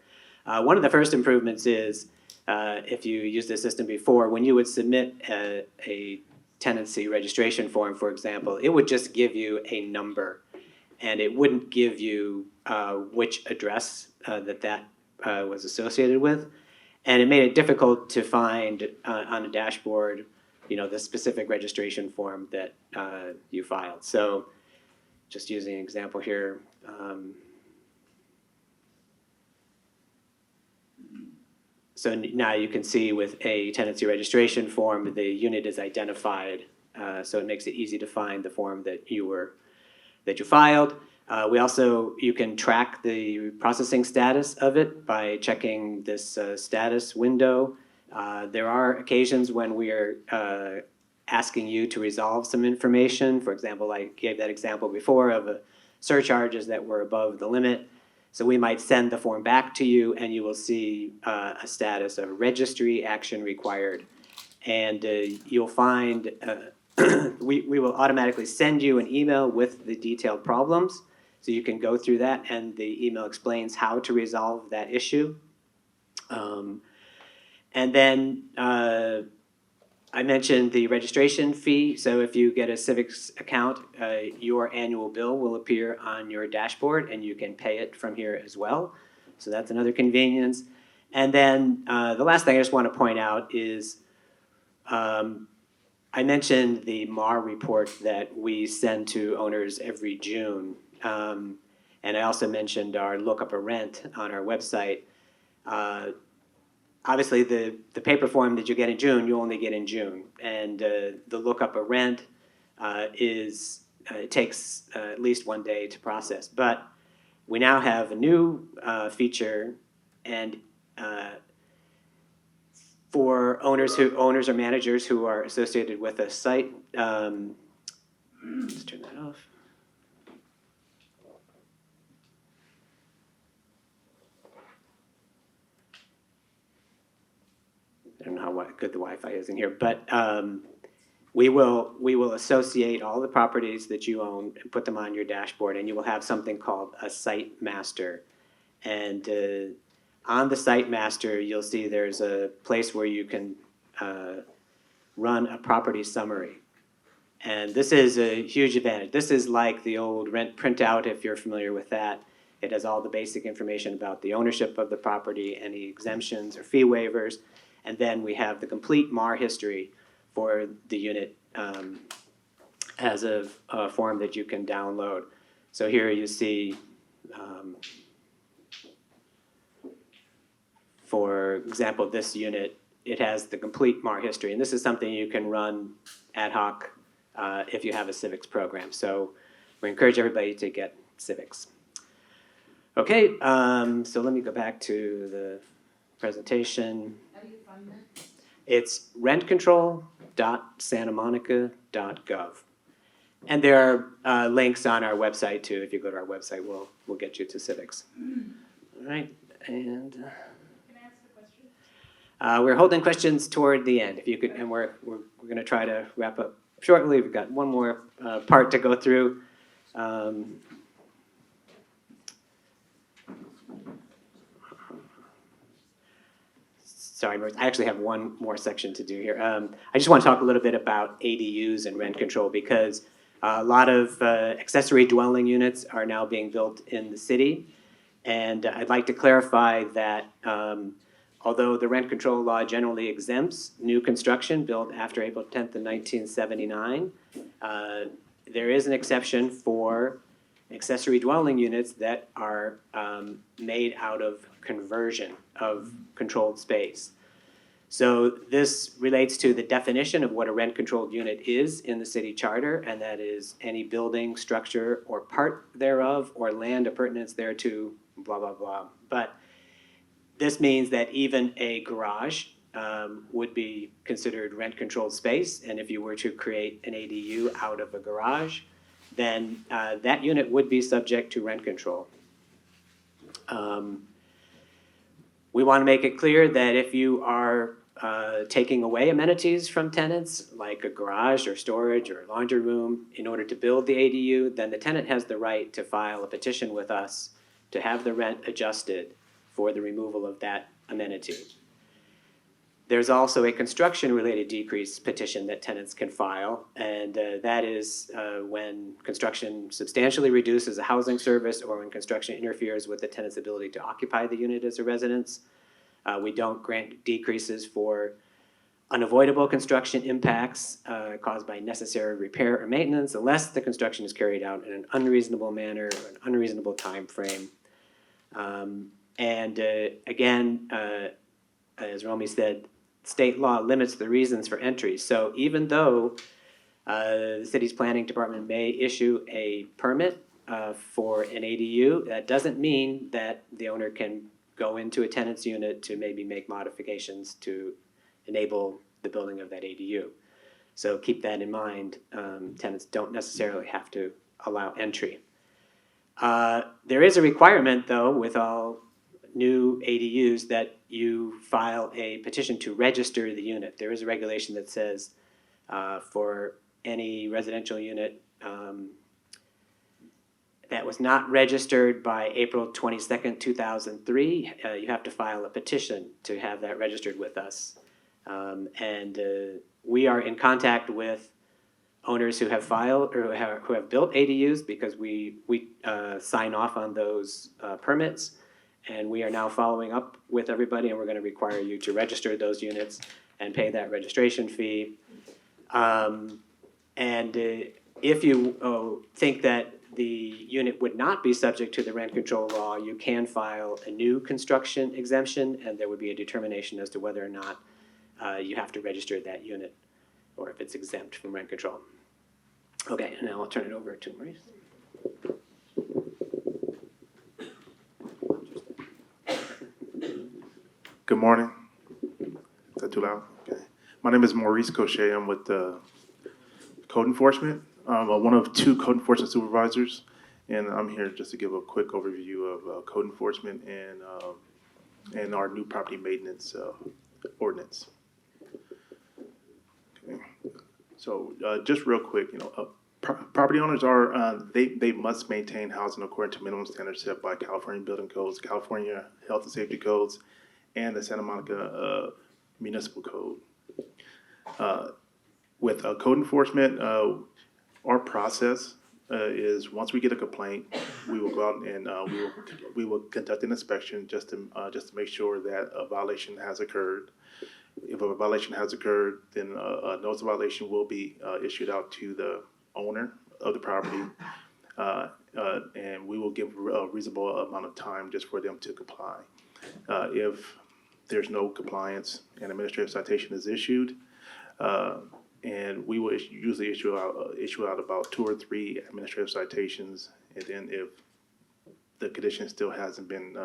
One of the first improvements is, if you used the system before, when you would submit a tenancy registration form, for example, it would just give you a number, and it wouldn't give you which address that was associated with. And it made it difficult to find on a dashboard, the specific registration form that you filed. So just using an example here. So now you can see with a tenancy registration form, the unit is identified, so it makes it easy to find the form that you filed. You can track the processing status of it by checking this status window. There are occasions when we are asking you to resolve some information. For example, I gave that example before of surcharges that were above the limit. So we might send the form back to you, and you will see a status of registry action required. And you'll find we will automatically send you an email with the detailed problems, so you can go through that, and the email explains how to resolve that issue. And then I mentioned the registration fee. So if you get a Civics account, your annual bill will appear on your dashboard, and you can pay it from here as well. So that's another convenience. And then the last thing I just want to point out is I mentioned the MAR report that we send to owners every June. And I also mentioned our Lookup a Rent on our website. Obviously, the paper form that you get in June, you only get in June. And the Lookup a Rent it takes at least 1 day to process. But we now have a new feature, and for owners or managers who are associated with a site, let's turn that off. I don't know how good the Wi-Fi is in here, but we will associate all the properties that you own and put them on your dashboard, and you will have something called a site master. And on the site master, you'll see there's a place where you can run a property summary. And this is a huge advantage. This is like the old rent printout, if you're familiar with that. It has all the basic information about the ownership of the property, any exemptions or fee waivers. And then we have the complete MAR history for the unit as a form that you can download. So here you see, for example, this unit, it has the complete MAR history. And this is something you can run ad hoc if you have a civics program. So we encourage everybody to get civics. Okay, so let me go back to the presentation. How do you find that? It's rentcontrol.santamonica.gov. And there are links on our website too. If you go to our website, we'll get you to civics. All right, and Can I ask a question? we're holding questions toward the end. If you could, and we're going to try to wrap up shortly. We've got one more part to go through. Sorry, I actually have one more section to do here. I just want to talk a little bit about ADUs and rent control, because a lot of accessory dwelling units are now being built in the city. And I'd like to clarify that although the rent control law generally exempts new construction built after April 10th of 1979, there is an exception for accessory dwelling units that are made out of conversion of controlled space. So this relates to the definition of what a rent-controlled unit is in the city charter, and that is any building, structure, or part thereof, or land appurtenance thereto, blah, blah, blah. But this means that even a garage would be considered rent-controlled space, and if you were to create an ADU out of a garage, then that unit would be subject to rent control. We want to make it clear that if you are taking away amenities from tenants, like a garage or storage or laundry room, in order to build the ADU, then the tenant has the right to file a petition with us to have the rent adjusted for the removal of that amenity. There's also a construction-related decrease petition that tenants can file, and that is when construction substantially reduces a housing service or when construction interferes with the tenant's ability to occupy the unit as a residence. We don't grant decreases for unavoidable construction impacts caused by necessary repair or maintenance unless the construction is carried out in an unreasonable manner or an unreasonable time frame. Again, as Romy said, state law limits the reasons for entry. So even though the city's planning department may issue a permit for an ADU, that doesn't mean that the owner can go into a tenant's unit to maybe make modifications to enable the building of that ADU. So keep that in mind. Tenants don't necessarily have to allow entry. There is a requirement, though, with all new ADUs that you file a petition to register the unit. There is a regulation that says for any residential unit that was not registered by April 22nd, 2003, you have to file a petition to have that registered with us. We are in contact with owners who have filed or who have built ADUs because we sign off on those permits. And we are now following up with everybody, and we're going to require you to register those units and pay that registration fee. If you think that the unit would not be subject to the rent control law, you can file a new construction exemption, and there would be a determination as to whether or not you have to register that unit or if it's exempt from rent control. Okay, and now I'll turn it over to Maurice. Good morning. Is that too loud? Okay. My name is Maurice Cochet. I'm with Code Enforcement. I'm one of two Code Enforcement supervisors, and I'm here just to give a quick overview of Code Enforcement and our new property maintenance ordinance. Okay. So just real quick, property owners are they must maintain housing according to minimum standards set by California building codes, California health and safety codes, and the Santa Monica Municipal Code. With Code Enforcement, our process is once we get a complaint, we will go out and we will conduct an inspection just to make sure that a violation has occurred. If a violation has occurred, then a notice of violation will be issued out to the owner of the property, and we will give a reasonable amount of time just for them to comply. If there's no compliance, an administrative citation is issued, and we will usually issue out about 2 or 3 administrative citations, and then if the condition still hasn't been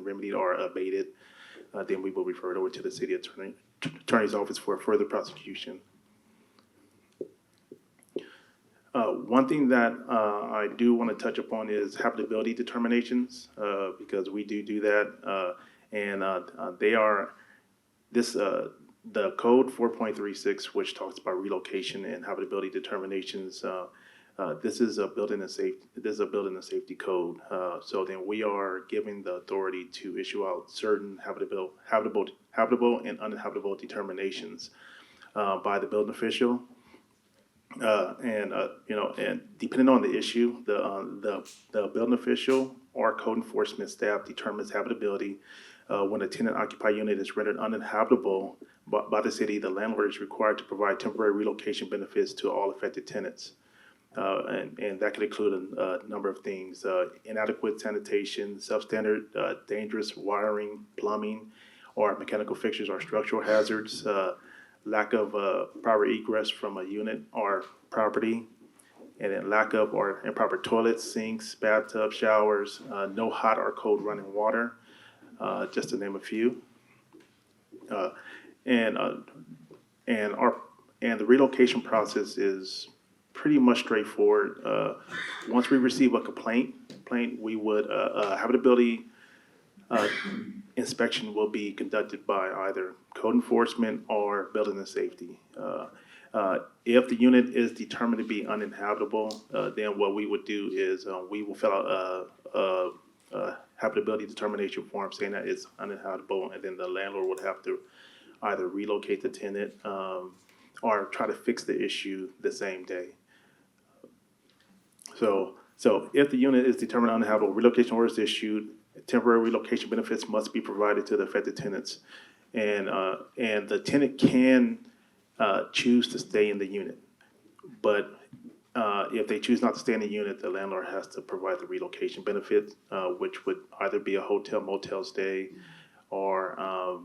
remedied or abated, then we will refer it over to the city attorney's office for further prosecution. One thing that I do want to touch upon is habitability determinations, because we do that, and they are the code 4.36, which talks about relocation and habitability determinations. This is a building and safety code. So then we are given the authority to issue out certain habitable and uninhabitable determinations by the building official. And depending on the issue, the building official or code enforcement staff determines habitability. When a tenant occupied unit is rendered uninhabitable by the city, the landlord is required to provide temporary relocation benefits to all affected tenants. And that could include a number of things: inadequate sanitation, substandard, dangerous wiring, plumbing, or mechanical fixtures or structural hazards, lack of proper egress from a unit or property, and then lack of or improper toilets, sinks, bathtubs, showers, no hot or cold running water, just to name a few. And the relocation process is pretty much straightforward. Once we receive a complaint, we would habitability inspection will be conducted by either code enforcement or building and safety. If the unit is determined to be uninhabitable, then what we would do is we will fill out a habitability determination form saying that it's uninhabitable, and then the landlord would have to either relocate the tenant or try to fix the issue the same day. So if the unit is determined uninhabitable, relocation order is issued, temporary relocation benefits must be provided to the affected tenants. And the tenant can choose to stay in the unit. But if they choose not to stay in the unit, the landlord has to provide the relocation benefit, which would either be a hotel, motel stay, or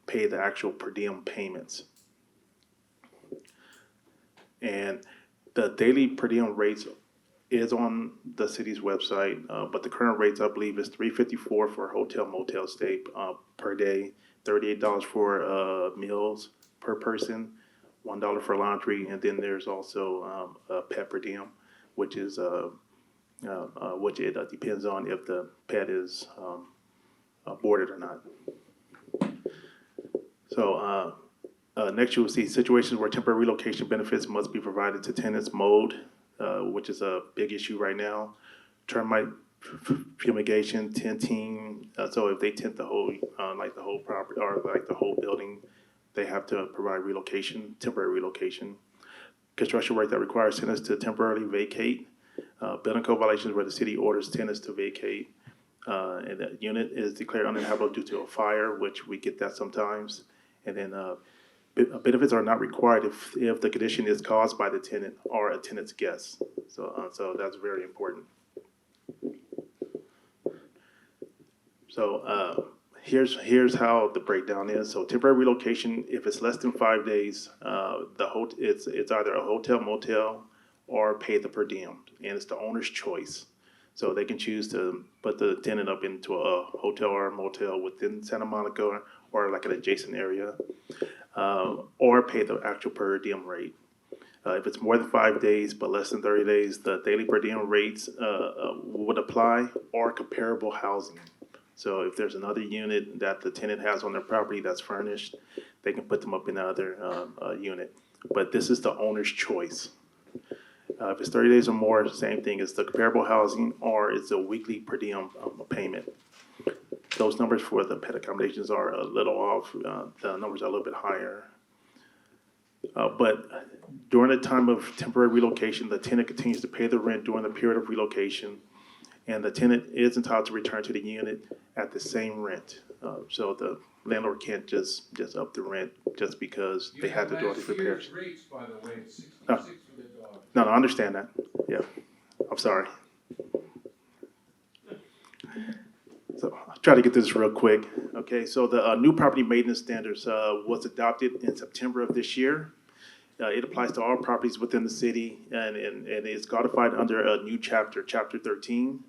pay the actual per diem payments. And the daily per diem rates is on the city's website, but the current rates, I believe, is $354 for a hotel, motel stay per day, $38 for meals per person, $1 for laundry, and then there's also a pet per diem, which is which it depends on if the pet is boarded or not. So next you will see situations where temporary relocation benefits must be provided to tenants. Mold, which is a big issue right now. Termite fumigation, tinting. So if they tint the whole, like the whole property or like the whole building, they have to provide relocation, temporary relocation. Construction work that requires tenants to temporarily vacate. Building code violations where the city orders tenants to vacate. And the unit is declared uninhabitable due to a fire, which we get that sometimes. And then benefits are not required if the condition is caused by the tenant or a tenant's guest. So that's very important. So here's how the breakdown is. So temporary relocation, if it's less than 5 days, it's either a hotel, motel, or pay the per diem, and it's the owner's choice. So they can choose to put the tenant up into a hotel or a motel within Santa Monica or like an adjacent area, or pay the actual per diem rate. If it's more than 5 days but less than 30 days, the daily per diem rates would apply, or comparable housing. So if there's another unit that the tenant has on their property that's furnished, they can put them up in another unit. But this is the owner's choice. If it's 30 days or more, same thing, it's the comparable housing or it's a weekly per diem payment. Those numbers for the pet accommodations are a little off. The numbers are a little bit higher. But during the time of temporary relocation, the tenant continues to pay the rent during the period of relocation, and the tenant is entitled to return to the unit at the same rent. So the landlord can't just up the rent just because they had to do all these repairs. Rates, by the way, it's 66 Oh. for the dog. No, I understand that. Yeah, I'm sorry. So I'll try to get this real quick. Okay, so the new property maintenance standards was adopted in September of this year. It applies to all properties within the city, and it's codified under a new chapter, Chapter 13.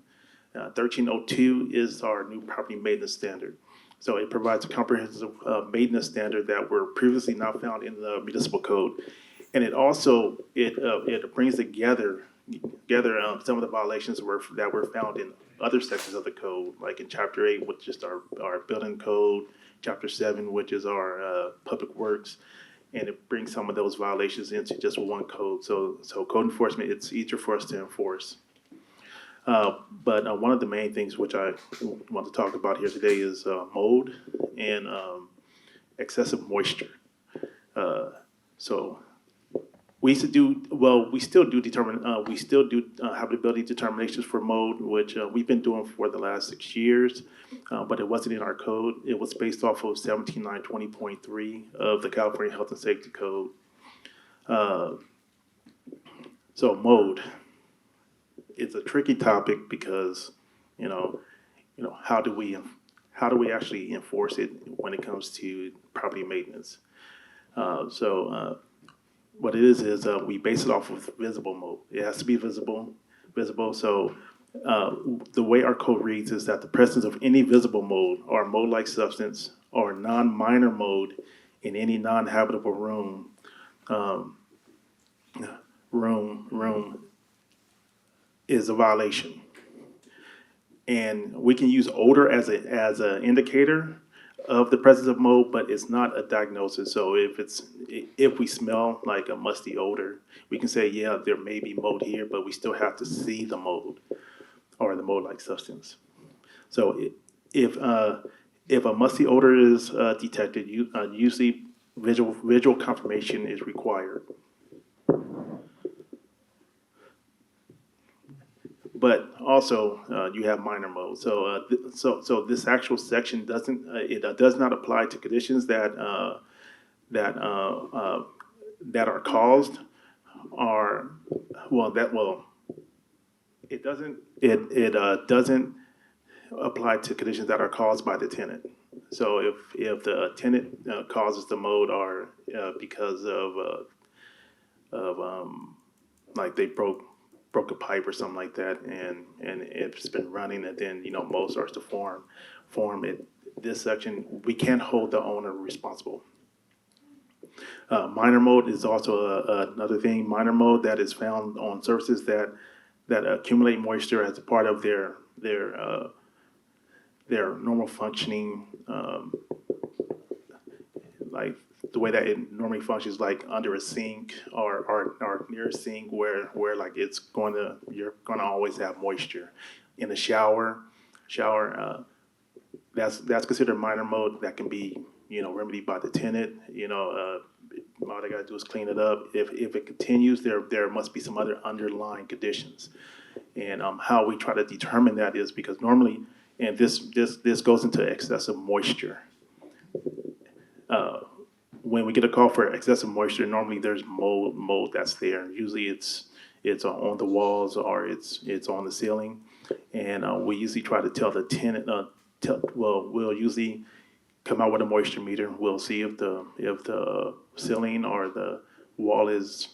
1302 is our new property maintenance standard. So it provides a comprehensive maintenance standard that were previously not found in the municipal code. And it also, it brings together some of the violations that were found in other sections of the code, like in Chapter 8, which is our building code, Chapter 7, which is our public works, and it brings some of those violations into just one code. So code enforcement, it's easier for us to enforce. But one of the main things which I want to talk about here today is mold and excessive moisture. So we still do habitability determinations for mold, which we've been doing for the last 6 years, but it wasn't in our code. It was based off of 17920.3 of the California Health and Safety Code. So mold. It's a tricky topic because, how do we actually enforce it when it comes to property maintenance? What it is we base it off of visible mold. It has to be visible. So the way our code reads is that the presence of any visible mold or mold-like substance or non-minor mold in any non-habitable room is a violation. And we can use odor as an indicator of the presence of mold, but it's not a diagnosis. So if we smell like a musty odor, we can say, yeah, there may be mold here, but we still have to see the mold or the mold-like substance. So if a musty odor is detected, usually visual confirmation is required. But also, you have minor mold. So this actual section does not apply to conditions that are caused or it doesn't apply to conditions that are caused by the tenant. So if the tenant causes the mold or because of like they broke a pipe or something like that, and it's been running, and then mold starts to form it. This section, we can't hold the owner responsible. Minor mold is also another thing. Minor mold that is found on surfaces that accumulate moisture as a part of their normal functioning, like the way that it normally functions, like under a sink or near a sink where like you're gonna always have moisture. In the shower, that's considered minor mold that can be remedied by the tenant. All they gotta do is clean it up. If it continues, there must be some other underlying conditions. And how we try to determine that is because normally, and this goes into excessive moisture. When we get a call for excessive moisture, normally there's mold that's there. Usually it's on the walls or it's on the ceiling, and we usually try to tell the tenant. We'll usually come out with a moisture meter. We'll see if the ceiling or the wall is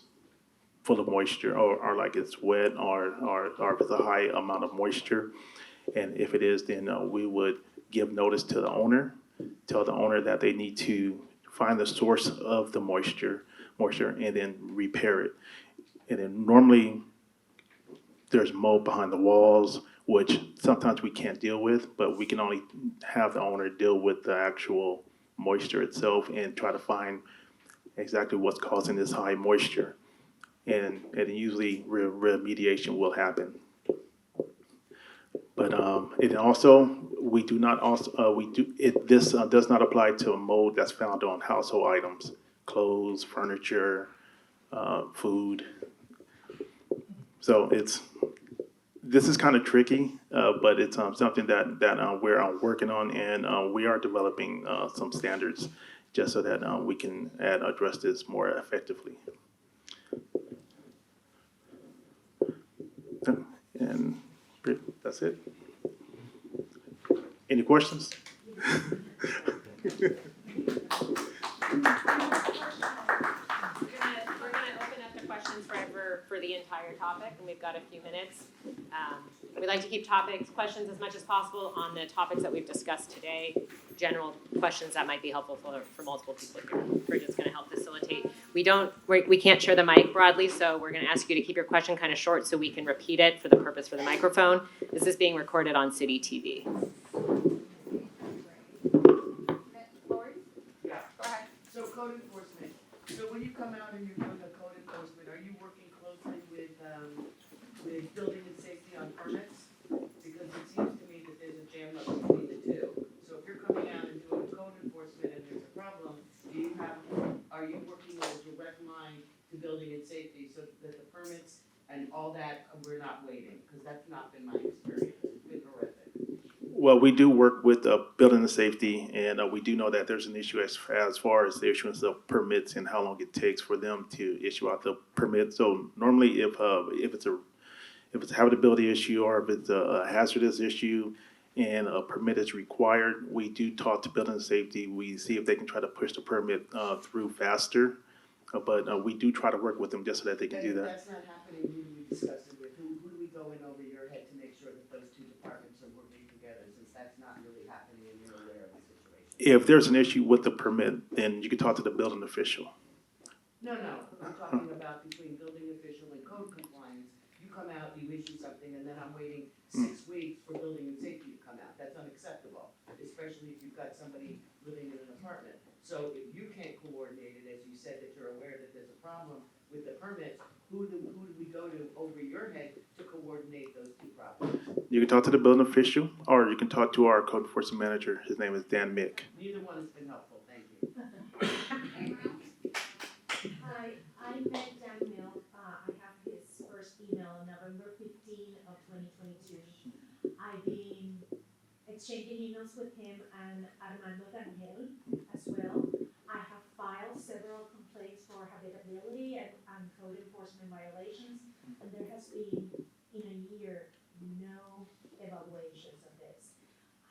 full of moisture or like it's wet or if it's a high amount of moisture. And if it is, then we would give notice to the owner, tell the owner that they need to find the source of the moisture, and then repair it. And then normally there's mold behind the walls, which sometimes we can't deal with, but we can only have the owner deal with the actual moisture itself and try to find exactly what's causing this high moisture. And usually remediation will happen. But it also, this does not apply to a mold that's found on household items, clothes, furniture, food. So this is kind of tricky, but it's something that we're working on, and we are developing some standards just so that we can address this more effectively. And that's it. Any questions? We're gonna open up the questions for the entire topic, and we've got a few minutes. We'd like to keep questions as much as possible on the topics that we've discussed today. General questions that might be helpful for multiple people here. We're just gonna help facilitate. We can't share the mic broadly, so we're gonna ask you to keep your question kind of short so we can repeat it for the purpose for the microphone. This is being recorded on City TV. Yeah. Go ahead. So code enforcement, so when you come out and you're doing the code enforcement, are you working closely with building and safety on permits? Because it seems to me that there's a jam up between the two. So if you're coming out and doing code enforcement and there's a problem, are you working with a direct line to building and safety so that the permits and all that, we're not waiting? Because that's not been my experience, it's been horrific. Well, we do work with building and safety, and we do know that there's an issue as far as the issuance of permits and how long it takes for them to issue out the permit. So normally, if it's a habitability issue or if it's a hazardous issue and a permit is required, we do talk to building and safety. We see if they can try to push the permit through faster, but we do try to work with them just so that they can do that. That's not happening. Who do we discuss it with? Who do we go in over your head to make sure that those two departments are working together, since that's not really happening and you're aware of the situation? If there's an issue with the permit, then you can talk to the building official. No, I'm talking about between building official and code compliance. You come out, you issue something, and then I'm waiting 6 weeks for building and safety to come out. That's unacceptable, especially if you've got somebody living in an apartment. So if you can't coordinate it, as you said that you're aware that there's a problem with the permits, who do we go to over your head to coordinate those two problems? You can talk to the building official, or you can talk to our code enforcement manager. His name is Dan Mick. Neither one has been helpful, thank you. Hi, I met Dan Mill. I have his first email on November 15 of 2022. I've been exchanging emails with him and Armando Daniel as well. I have filed several complaints for habitability and code enforcement violations, and there has been, in a year, no evaluations of this.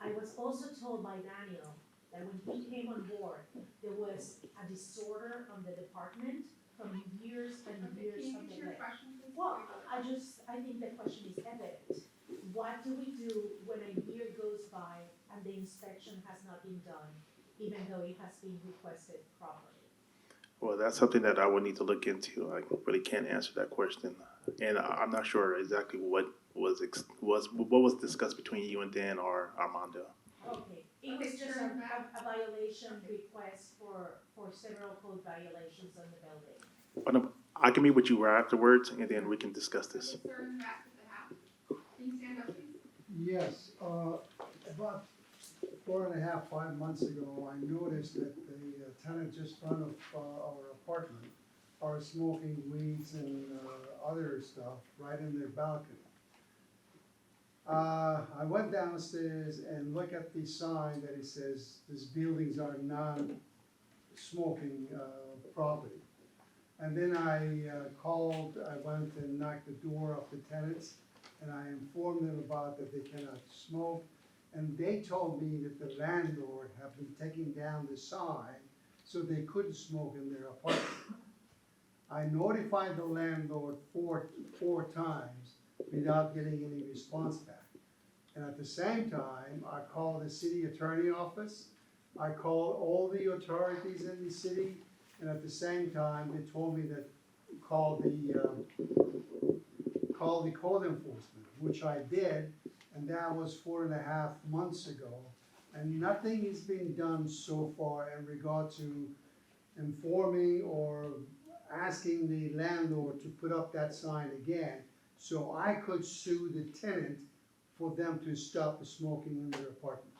I was also told by Daniel that when he came on board, there was a disorder on the department from years and years of neglect. Well, I think the question is evident. What do we do when a year goes by and the inspection has not been done, even though it has been requested properly? Well, that's something that I would need to look into. I really can't answer that question. And I'm not sure exactly what was discussed between you and Dan or Armando. Okay, it was just a violation request for several code violations on the building. But I can meet with you right afterwards, and then we can discuss this. Yes, about 4.5, 5 months ago, I noticed that the tenant just in front of our apartment are smoking weeds and other stuff right in their balcony. I went downstairs and looked at the sign that it says these buildings are non-smoking property. And then I called, I went and knocked the door of the tenants, and I informed them about that they cannot smoke. And they told me that the landlord had been taking down the sign so they couldn't smoke in their apartment. I notified the landlord four times without getting any response back. And at the same time, I called the city attorney office. I called all the authorities in the city, and at the same time, they told me that call the code enforcement, which I did, and that was 4.5 months ago. And nothing has been done so far in regard to informing or asking the landlord to put up that sign again, so I could sue the tenant for them to stop smoking in their apartment.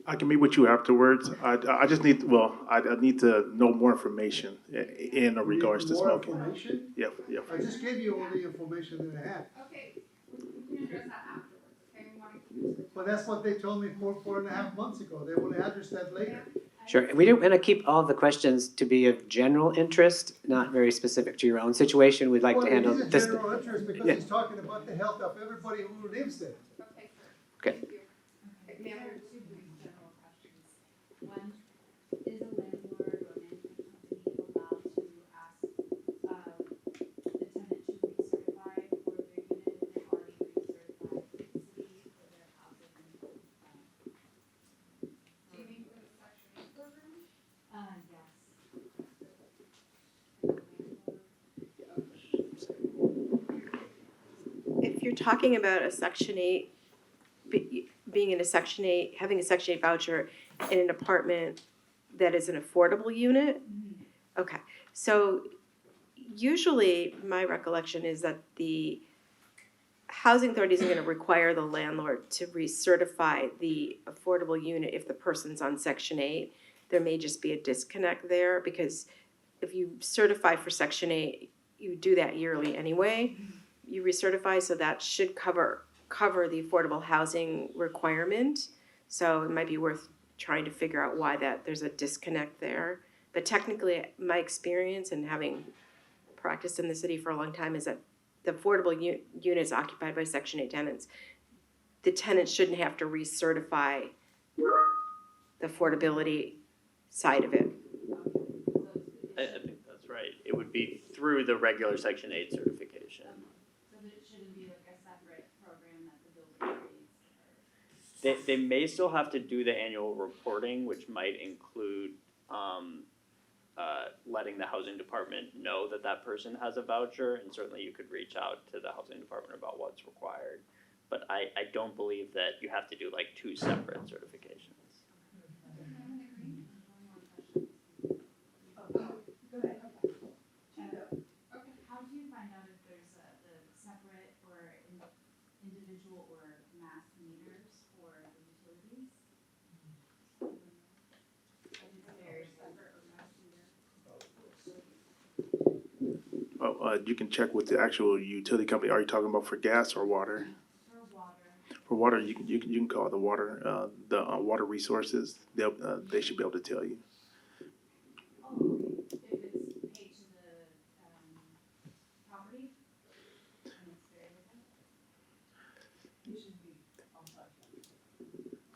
I can meet with you afterwards. I just need, I need to know more information in regards to More smoking. information? Yeah. I just gave you all the information that I had. Okay, we can address that afterwards, okay? We want to keep it to the But that's what they told me 4.5 months ago. They will address that later. Sure, and we don't want to keep all of the questions to be of general interest, not very specific to your own situation. We'd like to handle Well, it this. is a general interest because Yeah. he's talking about the health of everybody who lives there. Okay, sir. Okay. Thank you. Ma'am, There are two brief general questions. One, is a landlord or management company allowed to ask the tenant to recertify for their unit if they've already recertified with the city for their housing? do you mean for the Section 8 program? Yes. If you're talking about a Section 8, being in a Section 8, having a Section 8 voucher in an apartment that is an affordable unit? Okay, so usually my recollection is that the housing authority isn't gonna require the landlord to recertify the affordable unit if the person's on Section 8. There may just be a disconnect there, because if you certify for Section 8, you do that yearly anyway. You recertify, so that should cover the affordable housing requirement. So it might be worth trying to figure out why there's a disconnect there. But technically, my experience and having practiced in the city for a long time is that the affordable units occupied by Section 8 tenants, the tenant shouldn't have to recertify the affordability side of it. I think that's right. It would be through the regular Section 8 certification. So there shouldn't be like a separate program that the building creates or? They may still have to do the annual reporting, which might include letting the housing department know that that person has a voucher, and certainly you could reach out to the housing department about what's required. But I don't believe that you have to do like two separate certifications. Go ahead. Okay, how do you find out if there's the separate or individual or mass meters for the utilities? Is there separate or mass meter? You can check with the actual utility company. Are you talking about for gas or water? For water. For water, you can call the water resources. They should be able to tell you. Oh, okay. If it's paid to the, property? And it's very little? You should be on site.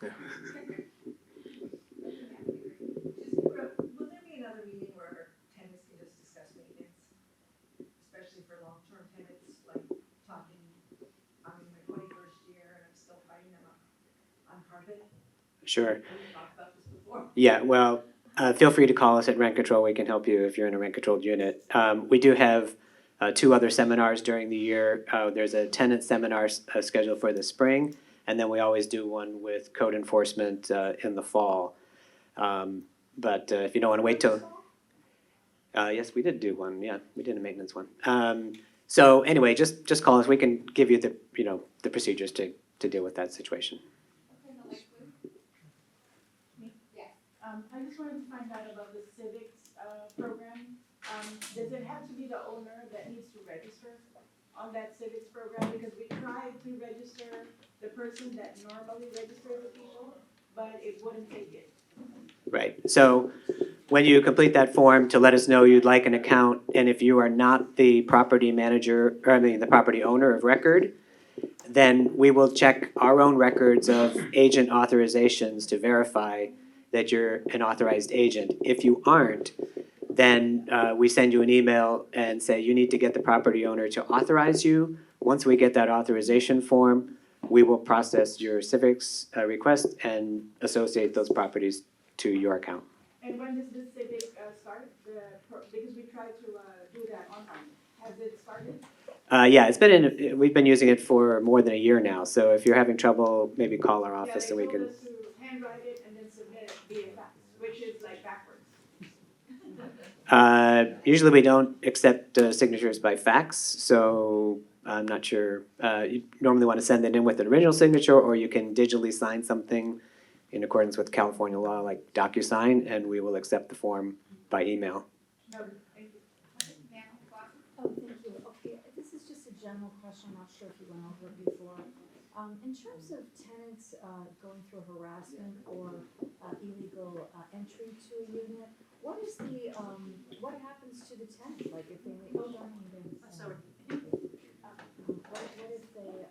Yeah. Will there be another meeting where tenants can just discuss maintenance, especially for long-term tenants, like talking, I'm in my 21st year and I'm still fighting them on carpet? Sure. Have we talked about this before? Yeah, well, feel free to call us at Rent Control. We can help you if you're in a rent-controlled unit. We do have 2 other seminars during the year. There's a tenant seminar scheduled for the spring, and then we always do one with code enforcement in the fall. But if you don't want to wait till... yes, we did do one. Yeah, we did a maintenance one. So anyway, just call us. We can give you the procedures to deal with that situation. I just wanted to find out about the civics program. Does it have to be the owner that needs to register on that civics program? Because we tried to register the person that normally registers the people, but it wouldn't take it. Right, so when you complete that form to let us know you'd like an account, and if you are not the property manager, the property owner of record, then we will check our own records of agent authorizations to verify that you're an authorized agent. If you aren't, then we send you an email and say you need to get the property owner to authorize you. Once we get that authorization form, we will process your civics request and associate those properties to your account. And when does the civic start? Because we tried to do that online. Has it started? Yeah, we've been using it for more than a year now. So if you're having trouble, maybe call our office and we Yeah, can. they told us to handwrite it and then submit it via fax, which is like backwards. Usually we don't accept signatures by fax, so I'm not sure. You normally want to send it in with an original signature, or you can digitally sign something in accordance with California law, like DocuSign, and we will accept the form by email. No, thank you. Oh, thank you. Okay, this is just a general question, I'm not sure if you went over it before. In terms of tenants going through harassment or illegal entry to a unit, what is the, what happens to the tenant? Like if they make, hold on, what if they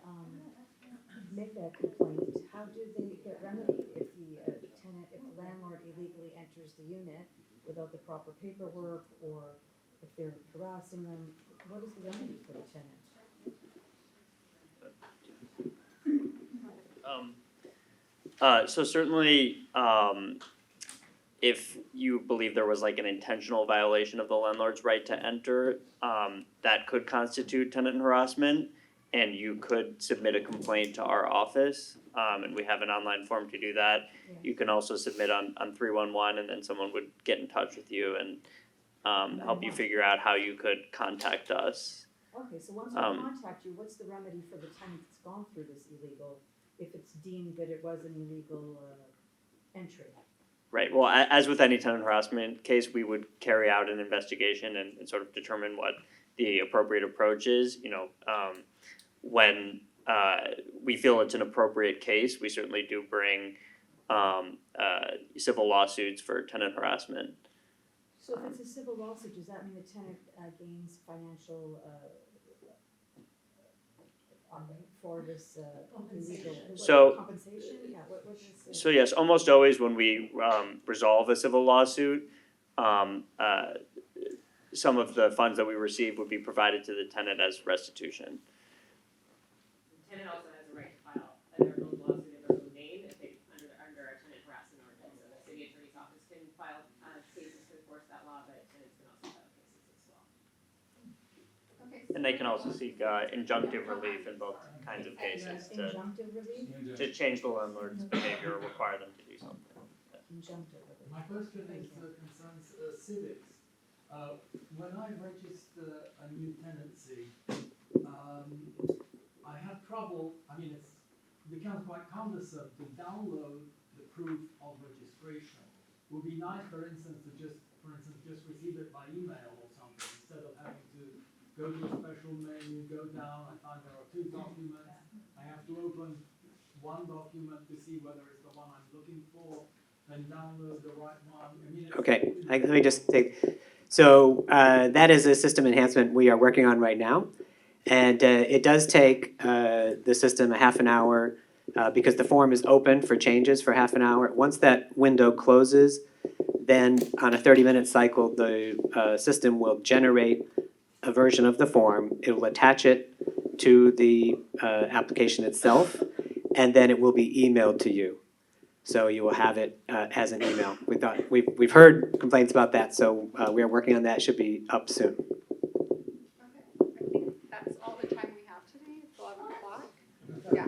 make that complaint? How do they get remedied if the tenant, if the landlord illegally enters the unit without the proper paperwork, or if they're harassing them? What is the remedy for the tenant? So certainly, if you believe there was like an intentional violation of the landlord's right to enter, that could constitute tenant harassment, and you could submit a complaint to our office, and we have an online form to do that. Yeah. You can also submit on 311, and then someone would get in touch with you and help you figure out how you could contact us. Okay, so once I contact you, what's the remedy for the tenant that's gone through this illegal, if it's deemed that it was an illegal entry? Right, well, as with any tenant harassment case, we would carry out an investigation and sort of determine what the appropriate approach is. When we feel it's an appropriate case, we certainly do bring civil lawsuits for tenant harassment. So if it's a civil lawsuit, does that mean the tenant gains financial for this illegal So- compensation? Yeah, what does it say? So yes, almost always when we resolve a civil lawsuit, some of the funds that we receive would be provided to the tenant as restitution. The tenant also has a right to file their own lawsuit in their own name if they, under our tenant harassment ordinance. So the city attorney's office can file cases to enforce that law, but And they can also seek injunctive relief in both kinds of cases to Injunctive relief? change the landlord's behavior or require them to do something. Injunctive relief. My question is, concerns civics. When I register a new tenancy, I have trouble, it becomes quite cumbersome to download the proof of registration. It would be nice, for instance, to just receive it by email or something, instead of having to go to a special menu, go down, I find there are 2 documents. I have to open one document to see whether it's the one I'm looking for, then download the right one. Okay, let me just take, so that is a system enhancement we are working on right now. And it does take the system a half an hour because the form is open for changes for half an hour. Once that window closes, then on a 30-minute cycle, the system will generate a version of the form. It will attach it to the application itself, and then it will be emailed to you. So you will have it as an email. We've heard complaints about that, so we are working on that. It should be up soon. Okay, I think that's all the time we have today. It's 11 o'clock. Yeah.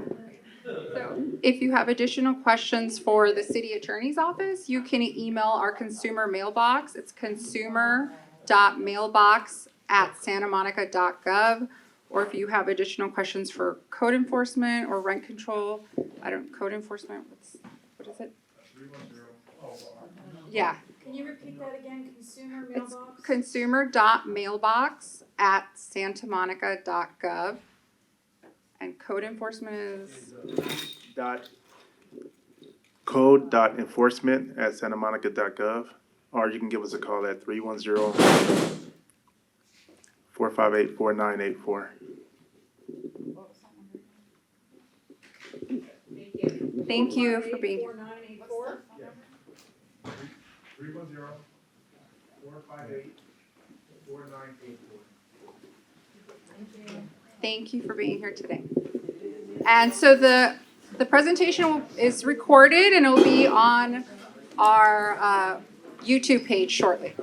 So if you have additional questions for the city attorney's office, you can email our consumer mailbox. It's consumer.mailbox@santamonica.gov. Or if you have additional questions for code enforcement or rent control, code enforcement, what is it? 310. Yeah. Can you repeat that again, consumer mailbox? Consumer.mailbox@santamonica.gov. And code enforcement is? Code.enforcement@santamonica.gov, or you can give us a call at 310-458-4984. Thank you for being here. 4984? 310-458-4984. Thank you for being here today. And so the presentation is recorded and it will be on our YouTube page shortly.